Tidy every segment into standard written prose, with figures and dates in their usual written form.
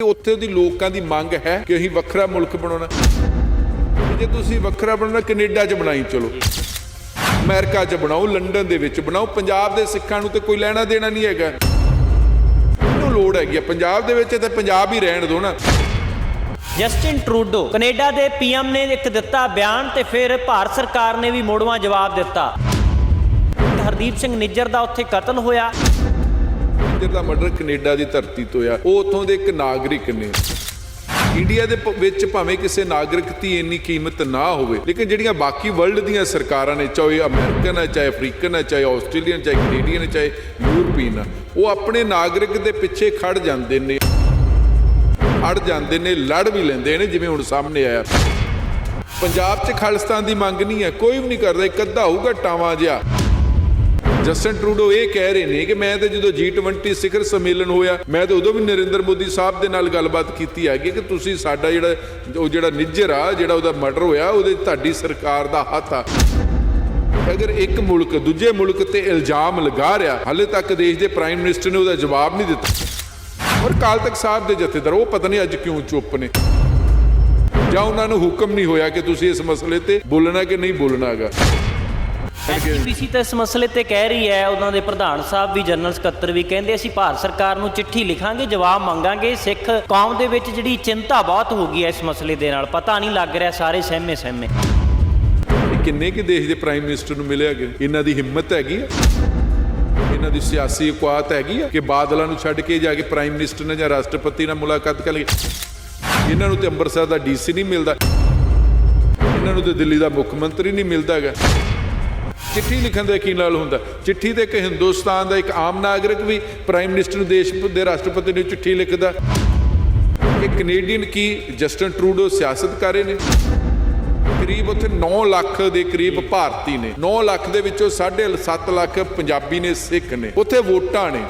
ਉੱਥੇ ਦੀ ਲੋਕਾਂ ਦੀ ਮੰਗ ਹੈ ਕਿ ਅਸੀਂ ਵੱਖਰਾ ਮੁਲਕ ਬਣਾਉਣਾ। ਜੇ ਤੁਸੀਂ ਵੱਖਰਾ ਬਣਾਉਣਾ ਕੈਨੇਡਾ 'ਚ ਬਣਾਈ ਚਲੋ, ਅਮਰੀਕਾ 'ਚ ਬਣਾਓ, ਲੰਡਨ ਦੇ ਵਿੱਚ ਬਣਾਓ। ਪੰਜਾਬ ਦੇ ਸਿੱਖਾਂ ਨੂੰ ਤੇ ਕੋਈ ਲੈਣਾ ਦੇਣਾ ਨਹੀਂ ਹੈਗਾ। ਇਹਨੂੰ ਲੋੜ ਹੈਗੀ ਆ ਪੰਜਾਬ ਦੇ ਵਿੱਚ, ਤੇ ਪੰਜਾਬ ਹੀ ਰਹਿਣ ਦਿਓ ਨਾ। ਜਸਟਿਨ ਟਰੂਡੋ ਕੈਨੇਡਾ ਦੇ ਪੀਐਮ ਨੇ ਇੱਕ ਦਿੱਤਾ ਬਿਆਨ ਤੇ ਫਿਰ ਭਾਰਤ ਸਰਕਾਰ ਨੇ ਵੀ ਮੋੜਵਾਂ ਜਵਾਬ ਦਿੱਤਾ। ਹਰਦੀਪ ਸਿੰਘ ਨਿੱਜਰ ਦਾ ਉੱਥੇ ਕਤਲ ਹੋਇਆ। ਨਿੱਜਰ ਦਾ ਮਰਡਰ ਕੈਨੇਡਾ ਦੀ ਧਰਤੀ ਤੋਂ ਆ। ਉਹ ਉੱਥੋਂ ਦੇ ਇੱਕ ਨਾਗਰਿਕ ਨੇ। ਇੰਡੀਆ ਦੇ ਵਿੱਚ ਭਾਵੇਂ ਕਿਸੇ ਨਾਗਰਿਕ ਦੀ ਇੰਨੀ ਕੀਮਤ ਨਾ ਹੋਵੇ, ਲੇਕਿਨ ਜਿਹੜੀਆਂ ਬਾਕੀ ਵਰਲਡ ਦੀਆਂ ਸਰਕਾਰਾਂ ਨੇ, ਚਾਹੇ ਅਮਰੀਕਨ ਹੈ, ਚਾਹੇ ਅਫਰੀਕਨ ਹੈ, ਚਾਹੇ ਆਸਟ੍ਰੇਲੀਅਨ, ਚਾਹੇ ਕੈਨੇਡੀਅਨ, ਚਾਹੇ ਯੂਰਪੀਅਨ, ਉਹ ਆਪਣੇ ਨਾਗਰਿਕ ਦੇ ਪਿੱਛੇ ਖੜ ਜਾਂਦੇ ਨੇ, ਅੜ ਜਾਂਦੇ ਨੇ, ਲੜ ਵੀ ਲੈਂਦੇ ਨੇ। ਜਿਵੇਂ ਹੁਣ ਸਾਹਮਣੇ ਆਇਆ, ਪੰਜਾਬ 'ਚ ਖਾਲਿਸਤਾਨ ਦੀ ਮੰਗ ਨਹੀਂ ਹੈ, ਕੋਈ ਵੀ ਨਹੀਂ ਕਰਦਾ। ਇੱਕ ਅੱਧਾ ਹੋਊਗਾ ਟਾਵਾਂ ਜਿਹਾ। ਜਸਟਿਨ ਟਰੂਡੋ ਇਹ ਕਹਿ ਰਹੇ ਨੇ ਕਿ ਮੈਂ ਤਾਂ ਜਦੋਂ G20 ਸਿਖਰ ਸੰਮੇਲਨ ਹੋਇਆ, ਮੈਂ ਤਾਂ ਉਦੋਂ ਵੀ ਨਰਿੰਦਰ ਮੋਦੀ ਸਾਹਿਬ ਦੇ ਨਾਲ ਗੱਲਬਾਤ ਕੀਤੀ ਹੈਗੀ ਕਿ ਤੁਸੀਂ ਸਾਡਾ ਜਿਹੜਾ ਨਿੱਜਰ ਆ, ਜਿਹੜਾ ਉਹਦਾ ਮਰਡਰ ਹੋਇਆ, ਉਹਦੇ ਤੁਹਾਡੀ ਸਰਕਾਰ ਦਾ ਹੱਥ ਆ। ਅਗਰ ਇੱਕ ਮੁਲਕ ਦੂਜੇ ਮੁਲਕ ਤੇ ਇਲਜ਼ਾਮ ਲਗਾ ਰਿਹਾ, ਹਾਲੇ ਤੱਕ ਦੇਸ਼ ਦੇ ਪ੍ਰਾਈਮ ਮਿਨਿਸਟਰ ਨੇ ਉਹਦਾ ਜਵਾਬ ਨਹੀਂ ਦਿੱਤਾ। ਔਰ ਅਕਾਲ ਤਖਤ ਸਾਹਿਬ ਦੇ ਜਥੇਦਾਰ, ਉਹ ਪਤਾ ਨਹੀਂ ਅੱਜ ਕਿਉਂ ਚੁੱਪ ਨੇ, ਜਾਂ ਉਹਨਾਂ ਨੂੰ ਹੁਕਮ ਨਹੀਂ ਹੋਇਆ ਕਿ ਤੁਸੀਂ ਇਸ ਮਸਲੇ ਤੇ ਬੋਲਣਾ ਕਿ ਨਹੀਂ ਬੋਲਣਾ ਹੈਗਾ। ਐਸਜੀਪੀਸੀ ਤਾਂ ਇਸ ਮਸਲੇ ਤੇ ਕਹਿ ਰਹੀ ਹੈ, ਉਹਨਾਂ ਦੇ ਪ੍ਰਧਾਨ ਸਾਹਿਬ ਵੀ, ਜਨਰਲ ਸਕੱਤਰ ਵੀ ਕਹਿੰਦੇ ਅਸੀਂ ਭਾਰਤ ਸਰਕਾਰ ਨੂੰ ਚਿੱਠੀ ਲਿਖਾਂਗੇ, ਜਵਾਬ ਮੰਗਾਂਗੇ। ਸਿੱਖ ਕੌਮ ਦੇ ਵਿੱਚ ਜਿਹੜੀ ਚਿੰਤਾ ਬਹੁਤ ਹੋ ਗਈ ਹੈ ਇਸ ਮਸਲੇ ਦੇ ਨਾਲ, ਪਤਾ ਨਹੀਂ ਲੱਗ ਰਿਹਾ, ਸਾਰੇ ਸਹਿਮੇ। ਕਿੰਨੇ ਕਿ ਦੇਸ਼ ਦੇ ਪ੍ਰਾਈਮ ਮਿਨਿਸਟਰ ਨੂੰ ਮਿਲਿਆ ਕਿ ਇਹਨਾਂ ਦੀ ਹਿੰਮਤ ਹੈਗੀ ਆ, ਇਹਨਾਂ ਦੀ ਸਿਆਸੀ ਔਕਾਤ ਹੈਗੀ ਆ ਕਿ ਬਾਦਲਾਂ ਨੂੰ ਛੱਡ ਕੇ ਜਾ ਕੇ ਪ੍ਰਾਈਮ ਮਿਨਿਸਟਰ ਨਾਲ ਜਾਂ ਰਾਸ਼ਟਰਪਤੀ ਨਾਲ ਮੁਲਾਕਾਤ ਕਰ ਲਈ। ਇਹਨਾਂ ਨੂੰ ਤੇ ਅੰਮ੍ਰਿਤਸਰ ਦਾ ਡੀਸੀ ਨਹੀਂ ਮਿਲਦਾ, ਇਹਨਾਂ ਨੂੰ ਤੇ ਦਿੱਲੀ ਦਾ ਮੁੱਖ ਮੰਤਰੀ ਨਹੀਂ ਮਿਲਦਾ ਹੈਗਾ। ਚਿੱਠੀ ਲਿਖਣ ਦਾ ਕੀ ਨਾਲ ਹੁੰਦਾ? ਚਿੱਠੀ ਤੇ ਇੱਕ ਹਿੰਦੁਸਤਾਨ ਦਾ ਇੱਕ ਆਮ ਨਾਗਰਿਕ ਵੀ ਪ੍ਰਾਈਮ ਮਿਨਿਸਟਰ ਨੂੰ, ਦੇਸ਼ ਦੇ ਰਾਸ਼ਟਰਪਤੀ ਨੂੰ ਚਿੱਠੀ ਲਿਖਦਾ। ਇਹ ਕੈਨੇਡੀਅਨ ਕੀ ਜਸਟਿਨ ਟਰੂਡੋ ਸਿਆਸਤ ਕਰ ਰਹੇ ਨੇ। ਕਰੀਬ ਉੱਥੇ 9 ਲੱਖ ਦੇ ਕਰੀਬ ਭਾਰਤੀ ਨੇ, 9 ਲੱਖ ਦੇ ਵਿੱਚੋਂ 7.5 ਲੱਖ ਪੰਜਾਬੀ ਨੇ, ਸਿੱਖ ਨੇ, ਉੱਥੇ ਵੋਟਾਂ ਨੇ।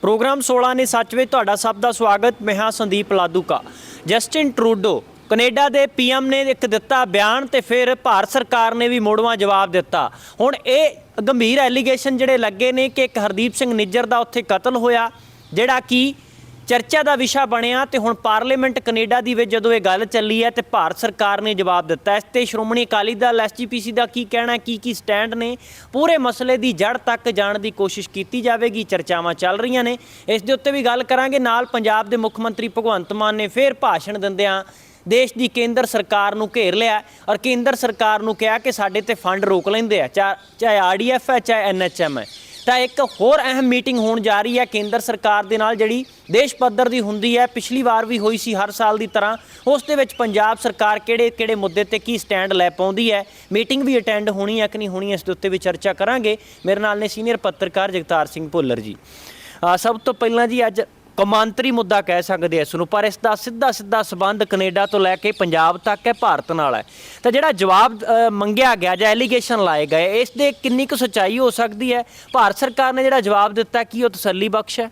ਪ੍ਰੋਗਰਾਮ 16 ਨੇ ਸੱਚ ਵਿੱਚ ਤੁਹਾਡਾ ਸਭ ਦਾ ਸਵਾਗਤ। ਮੈਂ ਹਾਂ Sandeep Ladhuka. Justin Trudeau Canada ਦੇ ਪੀਐਮ ਨੇ ਇੱਕ ਦਿੱਤਾ ਬਿਆਨ ਤੇ ਫਿਰ ਭਾਰਤ ਸਰਕਾਰ ਨੇ ਵੀ ਮੋੜਵਾਂ ਜਵਾਬ ਦਿੱਤਾ। ਹੁਣ ਇਹ ਗੰਭੀਰ ਐਲੀਗੇਸ਼ਨ ਜਿਹੜੇ ਲੱਗੇ ਨੇ ਕਿ ਇੱਕ ਹਰਦੀਪ ਸਿੰਘ ਨਿੱਜਰ ਦਾ ਉੱਥੇ ਕਤਲ ਹੋਇਆ, ਜਿਹੜਾ ਕਿ ਚਰਚਾ ਦਾ ਵਿਸ਼ਾ ਬਣਿਆ। ਤੇ ਹੁਣ ਪਾਰਲੀਮੈਂਟ ਕੈਨੇਡਾ ਦੀ ਵਿੱਚ ਜਦੋਂ ਇਹ ਗੱਲ ਚੱਲੀ ਹੈ ਤੇ ਭਾਰਤ ਸਰਕਾਰ ਨੇ ਜਵਾਬ ਦਿੱਤਾ। ਇਸ ਤੇ ਸ਼੍ਰੋਮਣੀ ਅਕਾਲੀ ਦਲ ਐਸਜੀਪੀਸੀ ਦਾ ਕੀ ਕਹਿਣਾ, ਕੀ ਸਟੈਂਡ ਨੇ, ਪੂਰੇ ਮਸਲੇ ਦੀ ਜੜ ਤੱਕ ਜਾਣ ਦੀ ਕੋਸ਼ਿਸ਼ ਕੀਤੀ ਜਾਵੇਗੀ। ਚਰਚਾਵਾਂ ਚੱਲ ਰਹੀਆਂ ਨੇ, ਇਸ ਦੇ ਉੱਤੇ ਵੀ ਗੱਲ ਕਰਾਂਗੇ। ਨਾਲ ਪੰਜਾਬ ਦੇ ਮੁੱਖ ਮੰਤਰੀ ਭਗਵੰਤ ਮਾਨ ਨੇ ਫਿਰ ਭਾਸ਼ਣ ਦਿੰਦਿਆਂ ਦੇਸ਼ ਦੀ ਕੇਂਦਰ ਸਰਕਾਰ ਨੂੰ ਘੇਰ ਲਿਆ ਔਰ ਕੇਂਦਰ ਸਰਕਾਰ ਨੂੰ ਕਿਹਾ ਕਿ ਸਾਡੇ ਤੇ ਫੰਡ ਰੋਕ ਲੈਂਦੇ ਆ, ਚਾਹੇ ਆਰਡੀਐਫ ਹੈ, ਚਾਹੇ ਐਨਐਚਐਮ ਹੈ। ਤਾਂ ਇੱਕ ਹੋਰ ਅਹਿਮ ਮੀਟਿੰਗ ਹੋਣ ਜਾ ਰਹੀ ਹੈ ਕੇਂਦਰ ਸਰਕਾਰ ਦੇ ਨਾਲ, ਜਿਹੜੀ ਦੇਸ਼ ਪੱਧਰ ਦੀ ਹੁੰਦੀ ਹੈ। ਪਿਛਲੀ ਵਾਰ ਵੀ ਹੋਈ ਸੀ ਹਰ ਸਾਲ ਦੀ ਤਰ੍ਹਾਂ। ਉਸ ਦੇ ਵਿੱਚ ਪੰਜਾਬ ਸਰਕਾਰ ਕਿਹੜੇ ਮੁੱਦੇ ਤੇ ਕੀ ਸਟੈਂਡ ਲੈ ਪਾਉਂਦੀ ਹੈ। ਮੀਟਿੰਗ ਵੀ ਅਟੈਂਡ ਹੋਣੀ ਹੈ ਕਿ ਨਹੀਂ ਹੋਣੀ, ਇਸ ਦੇ ਉੱਤੇ ਵੀ ਚਰਚਾ ਕਰਾਂਗੇ। ਮੇਰੇ ਨਾਲ ਨੇ ਸੀਨੀਅਰ ਪੱਤਰਕਾਰ ਜਗਤਾਰ ਸਿੰਘ ਭੁੱਲਰ ਜੀ। ਸਭ ਤੋਂ ਪਹਿਲਾਂ ਜੀ, ਅੱਜ ਕੌਮਾਂਤਰੀ ਮੁੱਦਾ ਕਹਿ ਸਕਦੇ ਇਸ ਨੂੰ, ਪਰ ਇਸ ਦਾ ਸਿੱਧਾ ਸੰਬੰਧ ਕੈਨੇਡਾ ਤੋਂ ਲੈ ਕੇ ਪੰਜਾਬ ਤੱਕ ਹੈ, ਭਾਰਤ ਨਾਲ ਹੈ। ਤਾਂ ਜਿਹੜਾ ਜਵਾਬ ਮੰਗਿਆ ਗਿਆ ਜਾਂ ਐਲੀਗੇਸ਼ਨ ਲਾਏ ਗਏ, ਇਸ ਦੇ ਕਿੰਨੀ ਕੁ ਸੱਚਾਈ ਹੋ ਸਕਦੀ ਹੈ? ਭਾਰਤ ਸਰਕਾਰ ਨੇ ਜਿਹੜਾ ਜਵਾਬ ਦਿੱਤਾ, ਕੀ ਉਹ ਤਸੱਲੀ ਬਖਸ਼ ਹੈ?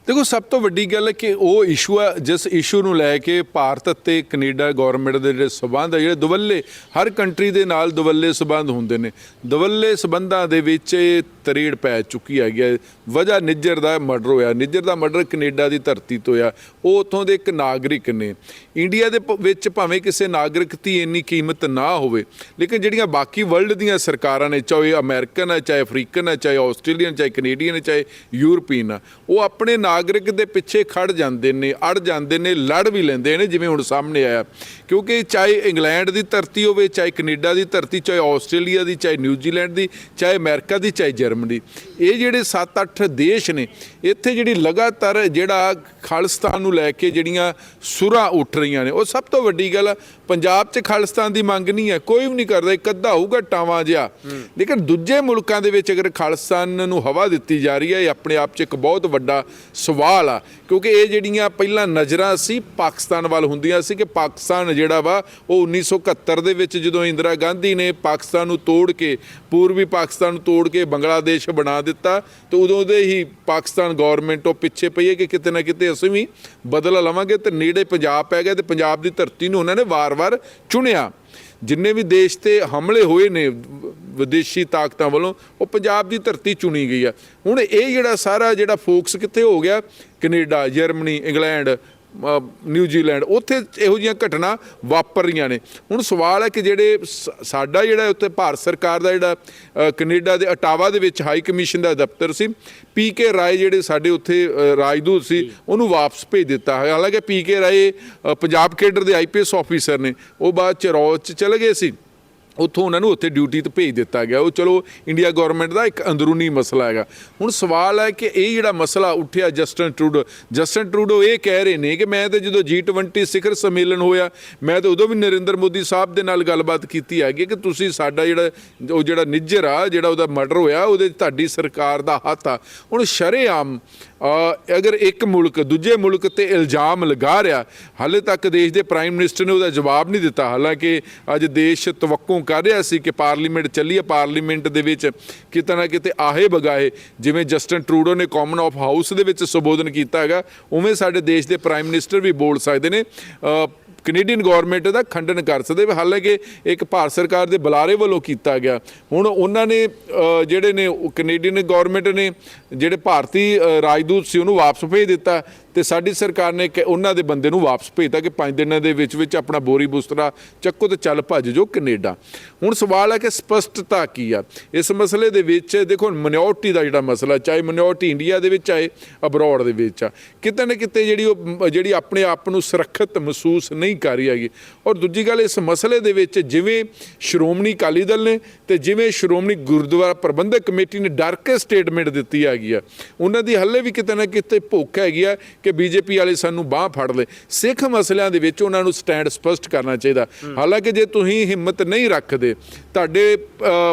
ਦੇਖੋ, ਸਭ ਤੋਂ ਵੱਡੀ ਗੱਲ ਹੈ ਕਿ ਉਹ ਇਸ਼ੂ ਹੈ ਜਿਸ ਇਸ਼ੂ ਨੂੰ ਲੈ ਕੇ ਭਾਰਤ ਅਤੇ ਕੈਨੇਡਾ ਗੌਰਮੈਂਟ ਦੇ ਜਿਹੜੇ ਸਬੰਧ ਹੈ, ਜਿਹੜੇ ਦੁਵੱਲੇ, ਹਰ ਕੰਟਰੀ ਦੇ ਨਾਲ ਦੁਵੱਲੇ ਸਬੰਧ ਹੁੰਦੇ ਨੇ। ਦੁਵੱਲੇ ਸਬੰਧਾਂ ਦੇ ਵਿੱਚ ਇਹ ਤਰੇੜ ਪੈ ਚੁੱਕੀ ਹੈਗੀ ਹੈ। ਵਜ੍ਹਾ ਨਿੱਜਰ ਦਾ ਮਰਡਰ ਹੋਇਆ। ਨਿੱਜਰ ਦਾ ਮਰਡਰ ਕੈਨੇਡਾ ਦੀ ਧਰਤੀ ਤੋਂ ਆ। ਉਹ ਉੱਥੋਂ ਦੇ ਇੱਕ ਨਾਗਰਿਕ ਨੇ। ਇੰਡੀਆ ਦੇ ਵਿੱਚ ਭਾਵੇਂ ਕਿਸੇ ਨਾਗਰਿਕ ਦੀ ਇੰਨੀ ਕੀਮਤ ਨਾ ਹੋਵੇ, ਲੇਕਿਨ ਜਿਹੜੀਆਂ ਬਾਕੀ ਵਰਲਡ ਦੀਆਂ ਸਰਕਾਰਾਂ ਨੇ, ਚਾਹੇ ਅਮਰੀਕਨ ਹੈ, ਚਾਹੇ ਅਫਰੀਕਨ ਹੈ, ਚਾਹੇ ਆਸਟ੍ਰੇਲੀਅਨ, ਚਾਹੇ ਕੈਨੇਡੀਅਨ, ਚਾਹੇ ਯੂਰਪੀਅਨ, ਉਹ ਆਪਣੇ ਨਾਗਰਿਕ ਦੇ ਪਿੱਛੇ ਖੜ ਜਾਂਦੇ ਨੇ, ਅੜ ਜਾਂਦੇ ਨੇ, ਲੜ ਵੀ ਲੈਂਦੇ ਨੇ। ਜਿਵੇਂ ਹੁਣ ਸਾਹਮਣੇ ਆਇਆ, ਕਿਉਂਕਿ ਚਾਹੇ ਇੰਗਲੈਂਡ ਦੀ ਧਰਤੀ ਹੋਵੇ, ਚਾਹੇ ਕੈਨੇਡਾ ਦੀ ਧਰਤੀ, ਚਾਹੇ ਆਸਟ੍ਰੇਲੀਆ ਦੀ, ਚਾਹੇ ਨਿਊਜ਼ੀਲੈਂਡ ਦੀ, ਚਾਹੇ ਅਮਰੀਕਾ ਦੀ, ਚਾਹੇ ਜਰਮਨੀ, ਇਹ ਜਿਹੜੇ 7-8 ਦੇਸ਼ ਨੇ, ਇੱਥੇ ਜਿਹੜੀ ਲਗਾਤਾਰ ਜਿਹੜਾ ਖਾਲਿਸਤਾਨ ਨੂੰ ਲੈ ਕੇ ਜਿਹੜੀਆਂ ਸੁਰਾਂ ਉੱਠ ਰਹੀਆਂ ਨੇ, ਉਹ ਸਭ ਤੋਂ ਵੱਡੀ ਗੱਲ, ਪੰਜਾਬ 'ਚ ਖਾਲਿਸਤਾਨ ਦੀ ਮੰਗ ਨਹੀਂ ਹੈ, ਕੋਈ ਵੀ ਨਹੀਂ ਕਰਦਾ। ਇੱਕ ਅੱਧਾ ਹੋਊਗਾ ਟਾਵਾਂ ਜਿਹਾ। ਲੇਕਿਨ ਦੂਜੇ ਮੁਲਕਾਂ ਦੇ ਵਿੱਚ ਅਗਰ ਖਾਲਿਸਤਾਨ ਨੂੰ ਹਵਾ ਦਿੱਤੀ ਜਾ ਰਹੀ ਹੈ, ਇਹ ਆਪਣੇ ਆਪ 'ਚ ਇੱਕ ਬਹੁਤ ਵੱਡਾ ਸਵਾਲ ਆ। ਕਿਉਂਕਿ ਇਹ ਜਿਹੜੀਆਂ ਪਹਿਲਾਂ ਨਜ਼ਰਾਂ ਸੀ ਪਾਕਿਸਤਾਨ ਵੱਲ ਹੁੰਦੀਆਂ ਸੀ ਕਿ ਪਾਕਿਸਤਾਨ ਜਿਹੜਾ ਵਾ ਉਹ 1971 ਦੇ ਵਿੱਚ ਜਦੋਂ ਇੰਦਰਾ ਗਾਂਧੀ ਨੇ ਪਾਕਿਸਤਾਨ ਨੂੰ ਤੋੜ ਕੇ, ਪੂਰਬੀ ਪਾਕਿਸਤਾਨ ਨੂੰ ਤੋੜ ਕੇ ਬੰਗਲਾਦੇਸ਼ ਬਣਾ ਦਿੱਤਾ, ਤਾਂ ਉਦੋਂ ਦੇ ਹੀ ਪਾਕਿਸਤਾਨ ਗੌਰਮੈਂਟ ਉਹ ਪਿੱਛੇ ਪਈ ਹੈ ਕਿ ਕਿਤੇ ਨਾ ਕਿਤੇ ਅਸੀਂ ਵੀ ਬਦਲਾ ਲਵਾਂਗੇ। ਤੇ ਨੇੜੇ ਪੰਜਾਬ ਪੈ ਗਿਆ ਤੇ ਪੰਜਾਬ ਦੀ ਧਰਤੀ ਨੂੰ ਉਹਨਾਂ ਨੇ ਵਾਰ-ਵਾਰ ਚੁਣਿਆ। ਜਿੰਨੇ ਵੀ ਦੇਸ਼ ਤੇ ਹਮਲੇ ਹੋਏ ਨੇ ਵਿਦੇਸ਼ੀ ਤਾਕਤਾਂ ਵੱਲੋਂ ਉਹ ਪੰਜਾਬ ਦੀ ਧਰਤੀ ਚੁਣੀ ਗਈ ਆ। ਹੁਣ ਇਹ ਜਿਹੜਾ ਸਾਰਾ ਜਿਹੜਾ ਫੋਕਸ ਕਿੱਥੇ ਹੋ ਗਿਆ, ਕੈਨੇਡਾ, ਜਰਮਨੀ, ਇੰਗਲੈਂਡ, ਨਿਊਜ਼ੀਲੈਂਡ, ਉੱਥੇ ਇਹੋ ਜਿਹੀਆਂ ਘਟਨਾ ਵਾਪਰ ਰਹੀਆਂ ਨੇ। ਹੁਣ ਸਵਾਲ ਹੈ ਕਿ ਜਿਹੜੇ ਸਾਡਾ ਜਿਹੜਾ ਉੱਥੇ ਭਾਰਤ ਸਰਕਾਰ ਦਾ ਜਿਹੜਾ ਕੈਨੇਡਾ ਦੇ ਅਟਾਵਾ ਦੇ ਵਿੱਚ ਹਾਈ ਕਮਿਸ਼ਨ ਦਾ ਦਫ਼ਤਰ ਸੀ, PK ਰਾਏ ਜਿਹੜੇ ਸਾਡੇ ਉੱਥੇ ਰਾਜਦੂਤ ਸੀ, ਉਹਨੂੰ ਵਾਪਸ ਭੇਜ ਦਿੱਤਾ ਹੈ। ਹਾਲਾਂਕਿ PK ਰਾਏ ਪੰਜਾਬ ਕੇਡਰ ਦੇ IPS ਆਫੀਸਰ ਨੇ, ਉਹ ਬਾਅਦ ਚ ਰੌਜ਼ 'ਚ ਚਲੇ ਗਏ ਸੀ, ਉੱਥੋਂ ਉਹਨਾਂ ਨੂੰ ਉੱਥੇ ਡਿਊਟੀ 'ਤੇ ਭੇਜ ਦਿੱਤਾ ਗਿਆ। ਉਹ ਚਲੋ ਇੰਡੀਆ ਗੌਰਮੈਂਟ ਦਾ ਇੱਕ ਅੰਦਰੂਨੀ ਮਸਲਾ ਹੈਗਾ। ਹੁਣ ਸਵਾਲ ਹੈ ਕਿ ਇਹ ਜਿਹੜਾ ਮਸਲਾ ਉੱਠਿਆ ਜਸਟਿਨ ਟਰੂਡੋ ਇਹ ਕਹਿ ਰਹੇ ਨੇ ਕਿ ਮੈਂ ਤਾਂ ਜਦੋਂ G20 ਸਿਖਰ ਸੰਮੇਲਨ ਹੋਇਆ, ਮੈਂ ਤਾਂ ਉਦੋਂ ਵੀ ਨਰਿੰਦਰ ਮੋਦੀ ਸਾਹਿਬ ਦੇ ਨਾਲ ਗੱਲਬਾਤ ਕੀਤੀ ਹੈਗੀ ਕਿ ਤੁਸੀਂ ਸਾਡਾ ਜਿਹੜਾ ਨਿੱਜਰ ਆ, ਜਿਹੜਾ ਉਹਦਾ ਮਰਡਰ ਹੋਇਆ, ਉਹਦੇ 'ਚ ਤੁਹਾਡੀ ਸਰਕਾਰ ਦਾ ਹੱਥ ਆ। ਹੁਣ ਸ਼ਰੇਆਮ ਅਗਰ ਇੱਕ ਮੁਲਕ ਦੂਜੇ ਮੁਲਕ 'ਤੇ ਇਲਜ਼ਾਮ ਲਗਾ ਰਿਹਾ, ਹਾਲੇ ਤੱਕ ਦੇਸ਼ ਦੇ ਪ੍ਰਾਈਮ ਮਿਨਿਸਟਰ ਨੇ ਉਹਦਾ ਜਵਾਬ ਨਹੀਂ ਦਿੱਤਾ। ਹਾਲਾਂਕਿ ਅੱਜ ਦੇਸ਼ ਤਵੱਕੋਂ ਕਰ ਰਿਹਾ ਸੀ ਕਿ ਪਾਰਲੀਮੈਂਟ ਚੱਲੀਏ, ਪਾਰਲੀਮੈਂਟ ਦੇ ਵਿੱਚ ਕਿਤੇ ਨਾ ਕਿਤੇ ਆਹੇ ਬਗਾਏ, ਜਿਵੇਂ ਜਸਟਿਨ ਟਰੂਡੋ ਨੇ ਕਾਮਨ ਆਫ ਹਾਊਸ ਦੇ ਵਿੱਚ ਸੰਬੋਧਨ ਕੀਤਾ ਹੈਗਾ, ਉਵੇਂ ਸਾਡੇ ਦੇਸ਼ ਦੇ ਪ੍ਰਾਈਮ ਮਿਨਿਸਟਰ ਵੀ ਬੋਲ ਸਕਦੇ ਨੇ, ਕੈਨੇਡੀਅਨ ਗੌਰਮੈਂਟ ਦਾ ਖੰਡਨ ਕਰ ਸਕਦੇ। ਹਾਲਾਂਕਿ ਇੱਕ ਭਾਰਤ ਸਰਕਾਰ ਦੇ ਬੁਲਾਰੇ ਵੱਲੋਂ ਕੀਤਾ ਗਿਆ। ਹੁਣ ਉਹਨਾਂ ਨੇ ਜਿਹੜੇ ਨੇ ਕੈਨੇਡੀਅਨ ਗੌਰਮੈਂਟ ਨੇ ਜਿਹੜੇ ਭਾਰਤੀ ਰਾਜਦੂਤ ਸੀ ਉਹਨੂੰ ਵਾਪਸ ਭੇਜ ਦਿੱਤਾ, ਤੇ ਸਾਡੀ ਸਰਕਾਰ ਨੇ ਉਹਨਾਂ ਦੇ ਬੰਦੇ ਨੂੰ ਵਾਪਸ ਭੇਜਤਾ ਕਿ 5 ਦਿਨਾਂ ਦੇ ਵਿੱਚ ਆਪਣਾ ਬੋਰੀ ਬੁਸਤਰਾ ਚੱਕੋ ਤੇ ਚੱਲ ਭੱਜ ਜੋ ਕੈਨੇਡਾ। ਹੁਣ ਸਵਾਲ ਹੈ ਕਿ ਸਪਸ਼ਟਤਾ ਕੀ ਆ ਇਸ ਮਸਲੇ ਦੇ ਵਿੱਚ। ਦੇਖੋ ਮਿਨੋਰਟੀ ਦਾ ਜਿਹੜਾ ਮਸਲਾ, ਚਾਹੇ ਮਿਨੋਰਟੀ ਇੰਡੀਆ ਦੇ ਵਿੱਚ ਚਾਹੇ ਅਬਰੋਡ ਦੇ ਵਿੱਚ ਆ, ਕਿਤੇ ਨਾ ਕਿਤੇ ਜਿਹੜੀ ਆਪਣੇ ਆਪ ਨੂੰ ਸੁਰੱਖਿਅਤ ਮਹਿਸੂਸ ਨਹੀਂ ਕਰ ਰਹੀ ਹੈਗੀ। ਔਰ ਦੂਜੀ ਗੱਲ, ਇਸ ਮਸਲੇ ਦੇ ਵਿੱਚ ਜਿਵੇਂ ਸ਼੍ਰੋਮਣੀ ਅਕਾਲੀ ਦਲ ਨੇ ਤੇ ਜਿਵੇਂ ਸ਼੍ਰੋਮਣੀ ਗੁਰਦੁਆਰਾ ਪ੍ਰਬੰਧਕ ਕਮੇਟੀ ਨੇ ਡਰ ਕੇ ਸਟੇਟਮੈਂਟ ਦਿੱਤੀ ਹੈਗੀ ਆ, ਉਹਨਾਂ ਦੀ ਹੱਲੇ ਵੀ ਕਿਤੇ ਨਾ ਕਿਤੇ ਭੁੱਖ ਹੈਗੀ ਆ ਕਿ BJP ਵਾਲੇ ਸਾਨੂੰ ਬਾਂਹ ਫੜ ਲਏ। ਸਿੱਖ ਮਸਲਿਆਂ ਦੇ ਵਿੱਚ ਉਹਨਾਂ ਨੂੰ ਸਟੈਂਡ ਸਪਸ਼ਟ ਕਰਨਾ ਚਾਹੀਦਾ। ਹਾਲਾਂਕਿ ਜੇ ਤੁਸੀਂ ਹਿੰਮਤ ਨਹੀਂ ਰੱਖਦੇ, ਤੁਹਾਡੇ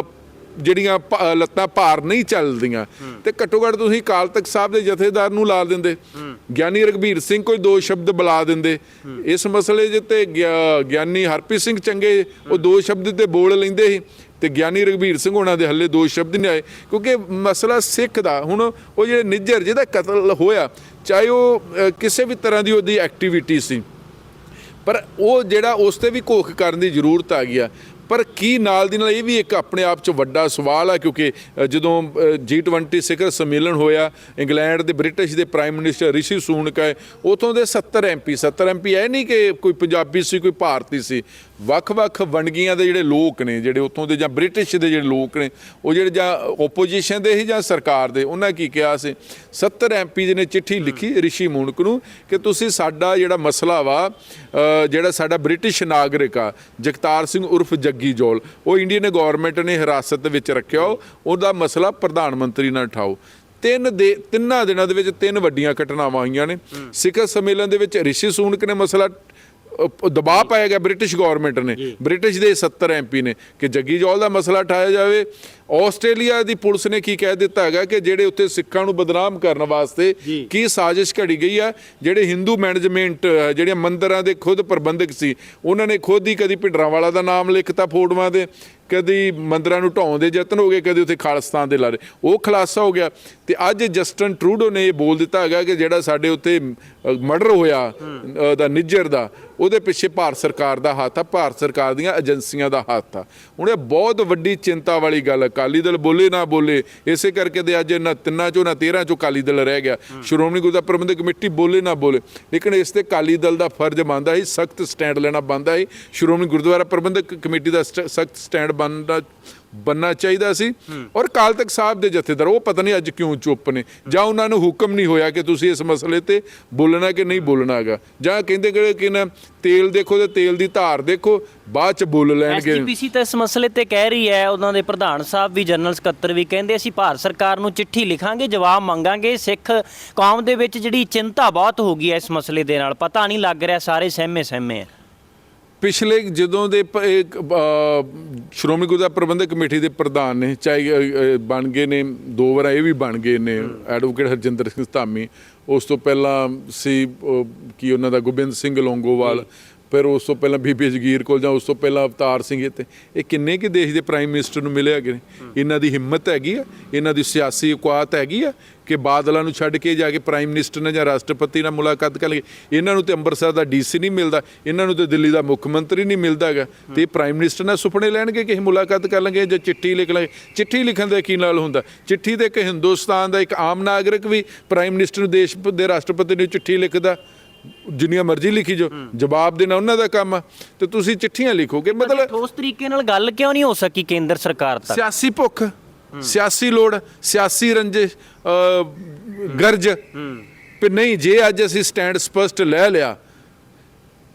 ਜਿਹੜੀਆਂ ਲੱਤਾਂ ਭਾਰ ਨਹੀਂ ਚੱਲਦੀਆਂ, ਤੇ ਘੱਟੋ ਘੱਟ ਤੁਸੀਂ ਅਕਾਲ ਤਖਤ ਸਾਹਿਬ ਦੇ ਜਥੇਦਾਰ ਨੂੰ ਲਾ ਦਿੰਦੇ, ਗਿਆਨੀ ਰਘਬੀਰ ਸਿੰਘ ਕੋਈ 2 ਸ਼ਬਦ ਬੁਲਾ ਦਿੰਦੇ ਇਸ ਮਸਲੇ 'ਚ, ਤੇ ਗਿਆਨੀ ਹਰਪ੍ਰੀਤ ਸਿੰਘ ਚੰਗੇ ਉਹ 2 ਸ਼ਬਦ ਤੇ ਬੋਲ ਲੈਂਦੇ ਸੀ, ਤੇ ਗਿਆਨੀ ਰਘਬੀਰ ਸਿੰਘ ਉਹਨਾਂ ਦੇ ਹੱਲੇ 2 ਸ਼ਬਦ ਨਹੀਂ ਆਏ, ਕਿਉਂਕਿ ਮਸਲਾ ਸਿੱਖ ਦਾ। ਹੁਣ ਉਹ ਜਿਹੜੇ ਨਿੱਜਰ ਜਿਹਦਾ ਕਤਲ ਹੋਇਆ, ਚਾਹੇ ਉਹ ਕਿਸੇ ਵੀ ਤਰ੍ਹਾਂ ਦੀ ਉਹਦੀ ਐਕਟੀਵਿਟੀ ਸੀ, ਪਰ ਉਹ ਜਿਹੜਾ ਉਸ 'ਤੇ ਵੀ ਘੋਖ ਕਰਨ ਦੀ ਜ਼ਰੂਰਤ ਆ ਗਈ ਆ। ਪਰ ਕੀ ਨਾਲ ਦੀ ਨਾਲ ਇਹ ਵੀ ਇੱਕ ਆਪਣੇ ਆਪ 'ਚ ਵੱਡਾ ਸਵਾਲ ਆ, ਕਿਉਂਕਿ ਜਦੋਂ G20 ਸਿਖਰ ਸੰਮੇਲਨ ਹੋਇਆ, ਇੰਗਲੈਂਡ ਦੇ ਬ੍ਰਿਟਿਸ਼ ਦੇ ਪ੍ਰਾਈਮ ਮਿਨਿਸਟਰ ਰਿਸ਼ੀ ਸੂਨਕ ਹੈ, ਉੱਥੋਂ ਦੇ 70 MP ਇਹ ਨਹੀਂ ਕਿ ਕੋਈ ਪੰਜਾਬੀ ਸੀ ਕੋਈ ਭਾਰਤੀ ਸੀ, ਵੱਖ-ਵੱਖ ਵੰਨਗੀਆਂ ਦੇ ਜਿਹੜੇ ਲੋਕ ਨੇ, ਜਿਹੜੇ ਉੱਥੋਂ ਦੇ ਜਾਂ ਬ੍ਰਿਟਿਸ਼ ਦੇ ਜਿਹੜੇ ਲੋਕ ਨੇ, ਉਹ ਜਿਹੜੇ ਜਾਂ ਓਪੋਜੀਸ਼ਨ ਦੇ ਸੀ ਜਾਂ ਸਰਕਾਰ ਦੇ, ਉਹਨਾਂ ਕੀ ਕਿਹਾ ਸੀ, 70 MP ਨੇ ਚਿੱਠੀ ਲਿਖੀ ਰਿਸ਼ੀ ਸੂਨਕ ਨੂੰ ਕਿ ਤੁਸੀਂ ਸਾਡਾ ਜਿਹੜਾ ਮਸਲਾ ਵਾ, ਜਿਹੜਾ ਸਾਡਾ ਬ੍ਰਿਟਿਸ਼ ਨਾਗਰਿਕ ਆ ਜਗਤਾਰ ਸਿੰਘ ਉਰਫ ਜੱਗੀ ਜੌਲ, ਉਹ ਇੰਡੀਅਨ ਗੌਰਮੈਂਟ ਨੇ ਹਿਰਾਸਤ ਵਿੱਚ ਰੱਖਿਆ, ਉਹਦਾ ਮਸਲਾ ਪ੍ਰਧਾਨ ਮੰਤਰੀ ਨਾਲ ਉਠਾਓ। 3 ਦਿਨਾਂ ਦੇ ਵਿੱਚ 3 ਵੱਡੀਆਂ ਘਟਨਾਵਾਂ ਹੋਈਆਂ ਨੇ। ਸਿਖਰ ਸੰਮੇਲਨ ਦੇ ਵਿੱਚ ਰਿਸ਼ੀ ਸੂਨਕ ਨੇ ਮਸਲਾ ਦਬਾਅ ਪਾਇਆ ਗਿਆ, ਬ੍ਰਿਟਿਸ਼ ਗੌਰਮੈਂਟ ਨੇ, ਬ੍ਰਿਟਿਸ਼ ਦੇ 70 MP ਨੇ ਕਿ ਜੱਗੀ ਜੌਲ ਦਾ ਮਸਲਾ ਉਠਾਇਆ ਜਾਵੇ। ਆਸਟ੍ਰੇਲੀਆ ਦੀ ਪੁਲਿਸ ਨੇ ਕੀ ਕਹਿ ਦਿੱਤਾ ਹੈਗਾ ਕਿ ਜਿਹੜੇ ਉੱਥੇ ਸਿੱਖਾਂ ਨੂੰ ਬਦਨਾਮ ਕਰਨ ਵਾਸਤੇ ਕੀ ਸਾਜ਼ਿਸ਼ ਘੜੀ ਗਈ ਆ, ਜਿਹੜੇ ਹਿੰਦੂ ਮੈਨੇਜਮੈਂਟ ਜਿਹੜੇ ਮੰਦਿਰਾਂ ਦੇ ਖੁਦ ਪ੍ਰਬੰਧਕ ਸੀ, ਉਹਨਾਂ ਨੇ ਖੁਦ ਹੀ ਕਦੀ ਭਿੰਡਰਾਂਵਾਲਾ ਦਾ ਨਾਮ ਲਿਖਤਾ ਫੋਟੋਆਂ ਦੇ, ਕਦੀ ਮੰਦਿਰਾਂ ਨੂੰ ਢਾਉਣ ਦੇ ਯਤਨ ਹੋ ਗਏ, ਕਦੇ ਉੱਥੇ ਖਾਲਿਸਤਾਨ ਦੇ ਲਾਰੇ, ਉਹ ਖੁਲਾਸਾ ਹੋ ਗਿਆ। ਤੇ ਅੱਜ ਜਸਟਿਨ ਟਰੂਡੋ ਨੇ ਇਹ ਬੋਲ ਦਿੱਤਾ ਹੈਗਾ ਕਿ ਜਿਹੜਾ ਸਾਡੇ ਉੱਤੇ ਮਰਡਰ ਹੋਇਆ ਦਾ ਨਿੱਜਰ ਦਾ, ਉਹਦੇ ਪਿੱਛੇ ਭਾਰਤ ਸਰਕਾਰ ਦਾ ਹੱਥ ਆ, ਭਾਰਤ ਸਰਕਾਰ ਦੀਆਂ ਏਜੰਸੀਆਂ ਦਾ ਹੱਥ ਆ। ਹੁਣ ਇਹ ਬਹੁਤ ਵੱਡੀ ਚਿੰਤਾ ਵਾਲੀ ਗੱਲ। ਅਕਾਲੀ ਦਲ ਬੋਲੇ ਨਾ ਬੋਲੇ, ਇਸੇ ਕਰਕੇ ਤੇ ਅੱਜ ਇਹਨਾਂ 3 ਚੋਂ ਨਾ 13 ਚੋਂ ਅਕਾਲੀ ਦਲ ਰਹਿ ਗਿਆ। ਸ਼੍ਰੋਮਣੀ ਗੁਰਦੁਆਰਾ ਪ੍ਰਬੰਧਕ ਕਮੇਟੀ ਬੋਲੇ ਨਾ ਬੋਲੇ, ਲੇਕਿਨ ਇਸ ਤੇ ਅਕਾਲੀ ਦਲ ਦਾ ਫਰਜ਼ ਬਣਦਾ ਸੀ, ਸਖਤ ਸਟੈਂਡ ਲੈਣਾ ਬਣਦਾ ਸੀ। ਸ਼੍ਰੋਮਣੀ ਗੁਰਦੁਆਰਾ ਪ੍ਰਬੰਧਕ ਕਮੇਟੀ ਦਾ ਸਖਤ ਸਟੈਂਡ ਬਣਨਾ ਚਾਹੀਦਾ ਸੀ। ਔਰ ਅਕਾਲ ਤਖਤ ਸਾਹਿਬ ਦੇ ਜਥੇਦਾਰ ਉਹ ਪਤਾ ਨਹੀਂ ਅੱਜ ਕਿਉਂ ਚੁੱਪ ਨੇ, ਜਾਂ ਉਹਨਾਂ ਨੂੰ ਹੁਕਮ ਨਹੀਂ ਹੋਇਆ ਕਿ ਤੁਸੀਂ ਇਸ ਮਸਲੇ ਤੇ ਬੋਲਣਾ ਕਿ ਨਹੀਂ ਬੋਲਣਾ ਹੈਗਾ, ਜਾਂ ਕਹਿੰਦੇ ਕਿ ਨਾ ਤੇਲ ਦੇਖੋ ਤੇ ਤੇਲ ਦੀ ਧਾਰ ਦੇਖੋ, ਬਾਅਦ ਚ ਬੋਲ ਲੈਣਗੇ। SGPC ਤਾਂ ਇਸ ਮਸਲੇ ਤੇ ਕਹਿ ਰਹੀ ਹੈ, ਉਹਨਾਂ ਦੇ ਪ੍ਰਧਾਨ ਸਾਹਿਬ ਵੀ, ਜਨਰਲ ਸਕੱਤਰ ਵੀ ਕਹਿੰਦੇ ਅਸੀਂ ਭਾਰਤ ਸਰਕਾਰ ਨੂੰ ਚਿੱਠੀ ਲਿਖਾਂਗੇ, ਜਵਾਬ ਮੰਗਾਂਗੇ। ਸਿੱਖ ਕੌਮ ਦੇ ਵਿੱਚ ਜਿਹੜੀ ਚਿੰਤਾ ਬਹੁਤ ਹੋ ਗਈ ਹੈ ਇਸ ਮਸਲੇ ਦੇ ਨਾਲ, ਪਤਾ ਨਹੀਂ ਲੱਗ ਰਿਹਾ, ਸਾਰੇ ਸਹਿਮੇ ਆ। ਪਿਛਲੇ ਜਦੋਂ ਦੇ ਸ਼੍ਰੋਮਣੀ ਗੁਰਦੁਆਰਾ ਪ੍ਰਬੰਧਕ ਕਮੇਟੀ ਦੇ ਪ੍ਰਧਾਨ ਨੇ, ਚਾਹੇ ਬਣ ਗਏ ਨੇ 2 ਵਾਰ, ਇਹ ਵੀ ਬਣ ਗਏ ਨੇ ਐਡਵੋਕੇਟ ਹਰਜਿੰਦਰ ਸਿੰਘ ਧਾਮੀ, ਉਸ ਤੋਂ ਪਹਿਲਾਂ ਸੀ ਕੀ ਉਹਨਾਂ ਦਾ ਗੋਬਿੰਦ ਸਿੰਘ ਲੌਂਗੋਵਾਲ, ਫਿਰ ਉਸ ਤੋਂ ਪਹਿਲਾਂ ਬੀਬੀ ਜਗੀਰ ਕੋਲ, ਜਾਂ ਉਸ ਤੋਂ ਪਹਿਲਾਂ ਅਵਤਾਰ ਸਿੰਘ। ਇਹ ਕਿੰਨੇ ਕਿ ਦੇਸ਼ ਦੇ ਪ੍ਰਾਈਮ ਮਿਨਿਸਟਰ ਨੂੰ ਮਿਲੇ ਹੈਗੇ ਨੇ। ਇਹਨਾਂ ਦੀ ਹਿੰਮਤ ਹੈਗੀ ਆ, ਇਹਨਾਂ ਦੀ ਸਿਆਸੀ ਔਕਾਤ ਹੈਗੀ ਆ ਕਿ ਬਾਦਲਾਂ ਨੂੰ ਛੱਡ ਕੇ ਜਾ ਕੇ ਪ੍ਰਾਈਮ ਮਿਨਿਸਟਰ ਨਾਲ ਜਾਂ ਰਾਸ਼ਟਰਪਤੀ ਨਾਲ ਮੁਲਾਕਾਤ ਕਰਨਗੇ। ਇਹਨਾਂ ਨੂੰ ਤੇ ਅੰਮ੍ਰਿਤਸਰ ਦਾ ਡੀਸੀ ਨਹੀਂ ਮਿਲਦਾ, ਇਹਨਾਂ ਨੂੰ ਤੇ ਦਿੱਲੀ ਦਾ ਮੁੱਖ ਮੰਤਰੀ ਨਹੀਂ ਮਿਲਦਾ ਹੈਗਾ, ਤੇ ਇਹ ਪ੍ਰਾਈਮ ਮਿਨਿਸਟਰ ਨਾਲ ਸੁਪਨੇ ਲੈਣਗੇ ਕਿ ਅਸੀਂ ਮੁਲਾਕਾਤ ਕਰ ਲਾਂਗੇ ਜਾਂ ਚਿੱਠੀ ਲਿਖ ਲਾਂਗੇ। ਚਿੱਠੀ ਲਿਖਣ ਦਾ ਕੀ ਨਾਲ ਹੁੰਦਾ? ਚਿੱਠੀ ਤੇ ਇੱਕ ਹਿੰਦੁਸਤਾਨ ਦਾ ਇੱਕ ਆਮ ਨਾਗਰਿਕ ਵੀ ਪ੍ਰਾਈਮ ਮਿਨਿਸਟਰ ਨੂੰ, ਦੇਸ਼ ਦੇ ਰਾਸ਼ਟਰਪਤੀ ਨੂੰ ਚਿੱਠੀ ਲਿਖਦਾ, ਜਿੰਨੀਆਂ ਮਰਜ਼ੀ ਲਿਖੀ ਜੋ, ਜਵਾਬ ਦੇਣਾ ਉਹਨਾਂ ਦਾ ਕੰਮ ਆ, ਤੇ ਤੁਸੀਂ ਚਿੱਠੀਆਂ ਲਿਖੋਗੇ। ਮਤਲਬ ਠੋਸ ਤਰੀਕੇ ਨਾਲ ਗੱਲ ਕਿਉਂ ਨਹੀਂ ਹੋ ਸਕੀ ਕੇਂਦਰ ਸਰਕਾਰ ਤੱਕ? ਸਿਆਸੀ ਭੁੱਖ, ਸਿਆਸੀ ਲੋੜ, ਸਿਆਸੀ ਰੰਜਿਸ਼, ਗਰਜ ਵੀ ਨਹੀਂ ਜੇ ਅੱਜ ਅਸੀਂ ਸਟੈਂਡ ਸਪਸ਼ਟ ਲੈ ਲਿਆ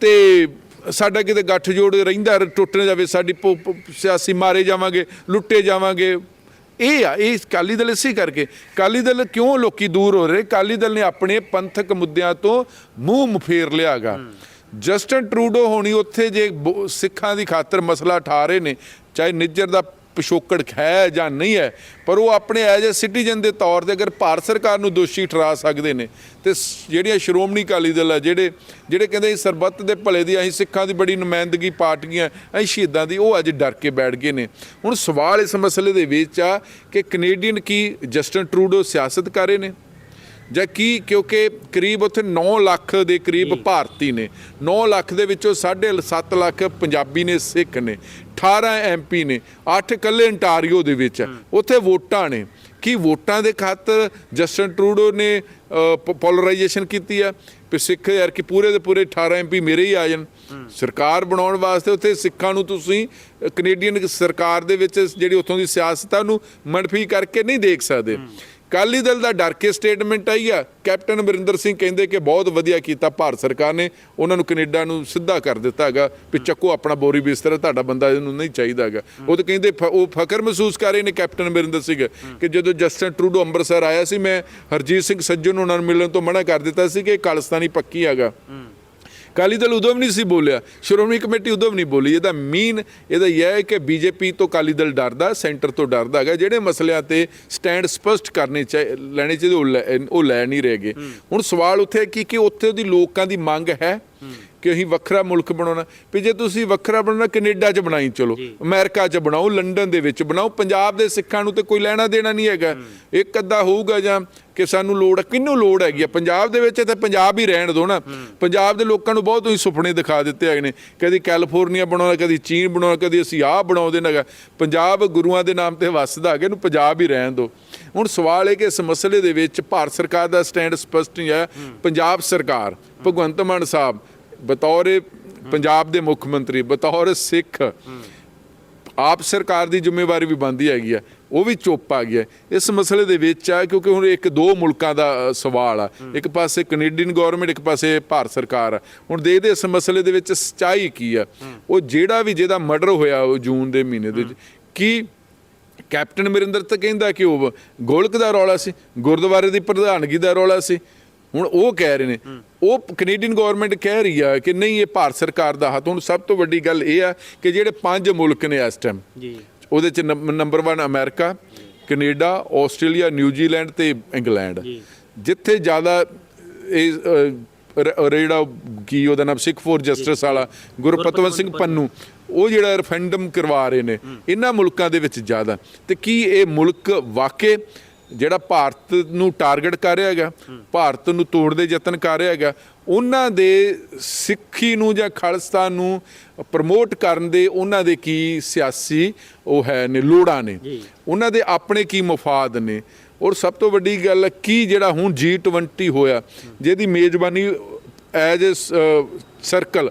ਤੇ ਸਾਡਾ ਕਿਤੇ ਗੱਠਜੋੜ ਰਹਿੰਦਾ ਟੁੱਟ ਨਾ ਜਾਵੇ, ਸਾਡੀ ਸਿਆਸੀ ਮਾਰੇ ਜਾਵਾਂਗੇ, ਲੁੱਟੇ ਜਾਵਾਂਗੇ। ਇਹ ਅਕਾਲੀ ਦਲ ਇਸੇ ਕਰਕੇ, ਅਕਾਲੀ ਦਲ ਕਿਉਂ ਲੋਕੀ ਦੂਰ ਹੋ ਰਹੇ? ਅਕਾਲੀ ਦਲ ਨੇ ਆਪਣੇ ਪੰਥਕ ਮੁੱਦਿਆਂ ਤੋਂ ਮੂੰਹ ਫੇਰ ਲਿਆ ਗਾ। ਜਸਟਿਨ ਟਰੂਡੋ ਹੋਣੀ ਉੱਥੇ ਜੇ ਸਿੱਖਾਂ ਦੀ ਖਾਤਰ ਮਸਲਾ ਠਾ ਰਹੇ ਨੇ, ਚਾਹੇ ਨਿੱਜਰ ਦਾ ਪਿਛੋਕੜ ਹੈ ਜਾਂ ਨਹੀਂ ਹੈ, ਪਰ ਉਹ ਆਪਣੇ ਐਜ ਏ ਸਿਟੀਜ਼ਨ ਦੇ ਤੌਰ ਤੇ ਅਗਰ ਭਾਰਤ ਸਰਕਾਰ ਨੂੰ ਦੋਸ਼ੀ ਠਹਿਰਾ ਸਕਦੇ ਨੇ, ਤੇ ਜਿਹੜੀਆਂ ਸ਼੍ਰੋਮਣੀ ਅਕਾਲੀ ਦਲ ਆ ਜਿਹੜੇ ਕਹਿੰਦੇ ਸਰਬੱਤ ਦੇ ਭਲੇ ਦੀ, ਅਸੀਂ ਸਿੱਖਾਂ ਦੀ ਬੜੀ ਨੁਮਾਇੰਦਗੀ ਪਾਰਟੀਆਂ, ਅਸੀਂ ਸ਼ਹੀਦਾਂ ਦੀ, ਉਹ ਅੱਜ ਡਰ ਕੇ ਬੈਠ ਗਏ ਨੇ। ਹੁਣ ਸਵਾਲ ਇਸ ਮਸਲੇ ਦੇ ਵਿੱਚ ਆ ਕਿ ਕੈਨੇਡੀਅਨ ਕੀ ਜਸਟਿਨ ਟਰੂਡੋ ਸਿਆਸਤ ਕਰ ਰਹੇ ਨੇ ਜਾਂ ਕੀ? ਕਿਉਂਕਿ ਕਰੀਬ ਉੱਥੇ 9 ਲੱਖ ਦੇ ਕਰੀਬ ਭਾਰਤੀ ਨੇ, 9 ਲੱਖ ਦੇ ਵਿੱਚੋਂ 7.5 ਲੱਖ ਪੰਜਾਬੀ ਨੇ, ਸਿੱਖ ਨੇ, 18 MP ਨੇ, 8 ਇਕੱਲੇ ਅੰਟਾਰੀਓ ਦੇ ਵਿੱਚ, ਉੱਥੇ ਵੋਟਾਂ ਨੇ। ਕੀ ਵੋਟਾਂ ਦੇ ਖਾਤਰ ਜਸਟਿਨ ਟਰੂਡੋ ਨੇ ਪੋਲਰਾਈਜੇਸ਼ਨ ਕੀਤੀ ਆ ਵੀ ਸਿੱਖ ਯਾਰ ਕਿ ਪੂਰੇ ਦੇ ਪੂਰੇ 18 MP ਮੇਰੇ ਹੀ ਆ ਜਾਣ? ਸਰਕਾਰ ਬਣਾਉਣ ਵਾਸਤੇ ਉੱਥੇ ਸਿੱਖਾਂ ਨੂੰ ਤੁਸੀਂ ਕੈਨੇਡੀਅਨ ਸਰਕਾਰ ਦੇ ਵਿੱਚ ਜਿਹੜੀ ਉੱਥੋਂ ਦੀ ਸਿਆਸਤ ਆ ਉਹਨੂੰ ਮਨਫੀ ਕਰਕੇ ਨਹੀਂ ਦੇਖ ਸਕਦੇ। ਅਕਾਲੀ ਦਲ ਦਾ ਡਰ ਕੇ ਸਟੇਟਮੈਂਟ ਆਈ ਆ। ਕੈਪਟਨ ਅਮਰਿੰਦਰ ਸਿੰਘ ਕਹਿੰਦੇ ਕਿ ਬਹੁਤ ਵਧੀਆ ਕੀਤਾ ਭਾਰਤ ਸਰਕਾਰ ਨੇ, ਉਹਨਾਂ ਨੂੰ ਕੈਨੇਡਾ ਨੂੰ ਸਿੱਧਾ ਕਰ ਦਿੱਤਾ ਹੈਗਾ ਵੀ ਚੱਕੋ ਆਪਣਾ ਬੋਰੀ ਬਿਸਤਰਾ, ਤੁਹਾਡਾ ਬੰਦਾ ਇਹਨੂੰ ਨਹੀਂ ਚਾਹੀਦਾ ਹੈਗਾ। ਉਹ ਤਾਂ ਕਹਿੰਦੇ ਉਹ ਫਖਰ ਮਹਿਸੂਸ ਕਰ ਰਹੇ ਨੇ ਕੈਪਟਨ ਅਮਰਿੰਦਰ ਸਿੰਘ ਕਿ ਜਦੋਂ ਜਸਟਿਨ ਟਰੂਡੋ ਅੰਮ੍ਰਿਤਸਰ ਆਇਆ ਸੀ, ਮੈਂ ਹਰਜੀਤ ਸਿੰਘ ਸੱਜਣ ਨੂੰ ਉਹਨਾਂ ਨੂੰ ਮਿਲਣ ਤੋਂ ਮਨਾ ਕਰ ਦਿੱਤਾ ਸੀ ਕਿ ਖਾਲਿਸਤਾਨੀ ਪੱਕੀ ਹੈਗਾ। ਅਕਾਲੀ ਦਲ ਉਦੋਂ ਵੀ ਨਹੀਂ ਸੀ ਬੋਲਿਆ, ਸ਼੍ਰੋਮਣੀ ਕਮੇਟੀ ਉਦੋਂ ਵੀ ਨਹੀਂ ਬੋਲੀ। ਇਹਦਾ ਇਹਦਾ ਇਹ ਹੈ ਕਿ ਬੀਜੇਪੀ ਤੋਂ ਅਕਾਲੀ ਦਲ ਡਰਦਾ, ਸੈਂਟਰ ਤੋਂ ਡਰਦਾ ਹੈਗਾ। ਜਿਹੜੇ ਮਸਲਿਆਂ ਤੇ ਸਟੈਂਡ ਸਪਸ਼ਟ ਕਰਨੇ ਲੈਣੇ ਚਾਹੀਦੇ ਉਹ ਲੈ ਨਹੀਂ ਰਹੇ ਗੇ। ਹੁਣ ਸਵਾਲ ਉੱਥੇ ਕਿ ਉੱਥੇ ਦੀ ਲੋਕਾਂ ਦੀ ਮੰਗ ਹੈ ਕਿ ਅਸੀਂ ਵੱਖਰਾ ਮੁਲਕ ਬਣਾਉਣਾ। ਵੀ ਜੇ ਤੁਸੀਂ ਵੱਖਰਾ ਬਣਾਉਣਾ, ਕੈਨੇਡਾ 'ਚ ਬਣਾਈ ਚਲੋ, ਅਮਰੀਕਾ 'ਚ ਬਣਾਓ, ਲੰਡਨ ਦੇ ਵਿੱਚ ਬਣਾਓ। ਪੰਜਾਬ ਦੇ ਸਿੱਖਾਂ ਨੂੰ ਤੇ ਕੋਈ ਲੈਣਾ ਦੇਣਾ ਨਹੀਂ ਹੈਗਾ। ਇੱਕ ਅੱਧਾ ਹੋਊਗਾ ਜਾਂ ਕਿ ਸਾਨੂੰ ਲੋੜ, ਕਿਹਨੂੰ ਲੋੜ ਹੈਗੀ ਆ ਪੰਜਾਬ ਦੇ ਵਿੱਚ? ਤੇ ਪੰਜਾਬ ਹੀ ਰਹਿਣ ਦਿਓ ਨਾ। ਪੰਜਾਬ ਦੇ ਲੋਕਾਂ ਨੂੰ ਬਹੁਤ ਤੁਸੀਂ ਸੁਪਨੇ ਦਿਖਾ ਦਿੱਤੇ ਹੈਗੇ ਨੇ, ਕਦੀ ਕੈਲੀਫੋਰਨੀਆ ਬਣਾਉਣਾ, ਕਦੀ ਚੀਨ ਬਣਾਉਣਾ, ਕਦੀ ਅਸੀਂ ਆਹ ਬਣਾਉਂਦੇ ਨੇਗਾ। ਪੰਜਾਬ ਗੁਰੂਆਂ ਦੇ ਨਾਮ ਤੇ ਵੱਸਦਾ ਹੈਗਾ, ਇਹਨੂੰ ਪੰਜਾਬ ਹੀ ਰਹਿਣ ਦਿਓ। ਹੁਣ ਸਵਾਲ ਹੈ ਕਿ ਇਸ ਮਸਲੇ ਦੇ ਵਿੱਚ ਭਾਰਤ ਸਰਕਾਰ ਦਾ ਸਟੈਂਡ ਸਪਸ਼ਟ ਨਹੀਂ ਹੈ। ਪੰਜਾਬ ਸਰਕਾਰ, ਭਗਵੰਤ ਮਾਨ ਸਾਹਿਬ ਬਤੌਰ ਪੰਜਾਬ ਦੇ ਮੁੱਖ ਮੰਤਰੀ, ਬਤੌਰ ਸਿੱਖ, ਆਪ ਸਰਕਾਰ ਦੀ ਜ਼ਿੰਮੇਵਾਰੀ ਵੀ ਬਣਦੀ ਹੈਗੀ ਆ, ਉਹ ਵੀ ਚੁੱਪ ਆ ਗਿਆ ਇਸ ਮਸਲੇ ਦੇ ਵਿੱਚ ਆ। ਕਿਉਂਕਿ ਹੁਣ ਇੱਕ ਦੋ ਮੁਲਕਾਂ ਦਾ ਸਵਾਲ ਆ, ਇੱਕ ਪਾਸੇ ਕੈਨੇਡੀਅਨ ਗੌਰਮੈਂਟ, ਇੱਕ ਪਾਸੇ ਭਾਰਤ ਸਰਕਾਰ ਆ। ਹੁਣ ਦੇਖਦੇ ਇਸ ਮਸਲੇ ਦੇ ਵਿੱਚ ਸੱਚਾਈ ਕੀ ਆ। ਉਹ ਜਿਹੜਾ ਵੀ ਜਿਹਦਾ ਮਰਡਰ ਹੋਇਆ ਉਹ ਜੂਨ ਦੇ ਮਹੀਨੇ ਦੇ ਵਿੱਚ, ਕੀ ਕੈਪਟਨ ਅਮਰਿੰਦਰ ਤਾਂ ਕਹਿੰਦਾ ਕਿ ਉਹ ਗੋਲਕ ਦਾ ਰੌਲਾ ਸੀ, ਗੁਰਦੁਆਰੇ ਦੀ ਪ੍ਰਧਾਨਗੀ ਦਾ ਰੌਲਾ ਸੀ। ਹੁਣ ਉਹ ਕਹਿ ਰਹੇ ਨੇ, ਉਹ ਕੈਨੇਡੀਅਨ ਗੌਰਮੈਂਟ ਕਹਿ ਰਹੀ ਆ ਕਿ ਨਹੀਂ ਇਹ ਭਾਰਤ ਸਰਕਾਰ ਦਾ ਹੱਥ। ਹੁਣ ਸਭ ਤੋਂ ਵੱਡੀ ਗੱਲ ਇਹ ਆ ਕਿ ਜਿਹੜੇ 5 ਮੁਲਕ ਨੇ ਇਸ ਟਾਈਮ, ਉਹਦੇ 'ਚ number 1 America, Canada, Australia, New Zealand ਤੇ ਇੰਗਲੈਂਡ। ਜਿੱਥੇ ਜ਼ਿਆਦਾ ਇਹ ਜਿਹੜਾ ਕੀ ਉਹਦਾ ਨਾਮ ਸਿੱਖ ਫੋਰ ਜਸਟਿਸ ਵਾਲਾ ਗੁਰਪਤਵੰਤ ਸਿੰਘ ਪੰਨੂ, ਉਹ ਜਿਹੜਾ ਰੈਫਰੈਂਡਮ ਕਰਵਾ ਰਹੇ ਨੇ ਇਹਨਾਂ ਮੁਲਕਾਂ ਦੇ ਵਿੱਚ ਜ਼ਿਆਦਾ। ਤੇ ਕੀ ਇਹ ਮੁਲਕ ਵਾਕਈ ਜਿਹੜਾ ਭਾਰਤ ਨੂੰ ਟਾਰਗੇਟ ਕਰ ਰਿਹਾ ਹੈਗਾ, ਭਾਰਤ ਨੂੰ ਤੋੜਨ ਦੇ ਯਤਨ ਕਰ ਰਿਹਾ ਹੈਗਾ, ਉਹਨਾਂ ਦੇ ਸਿੱਖੀ ਨੂੰ ਜਾਂ ਖਾਲਿਸਤਾਨ ਨੂੰ ਪ੍ਰਮੋਟ ਕਰਨ ਦੇ ਉਹਨਾਂ ਦੇ ਕੀ ਸਿਆਸੀ ਉਹ ਹੈ ਨੇ ਲੋੜਾਂ ਨੇ, ਉਹਨਾਂ ਦੇ ਆਪਣੇ ਕੀ ਮਫਾਦ ਨੇ। ਔਰ ਸਭ ਤੋਂ ਵੱਡੀ ਗੱਲ ਕੀ ਜਿਹੜਾ ਹੁਣ G20 ਹੋਇਆ, ਜਿਹਦੀ ਮੇਜ਼ਬਾਨੀ ਐਜ ਏ ਸਰਕਲ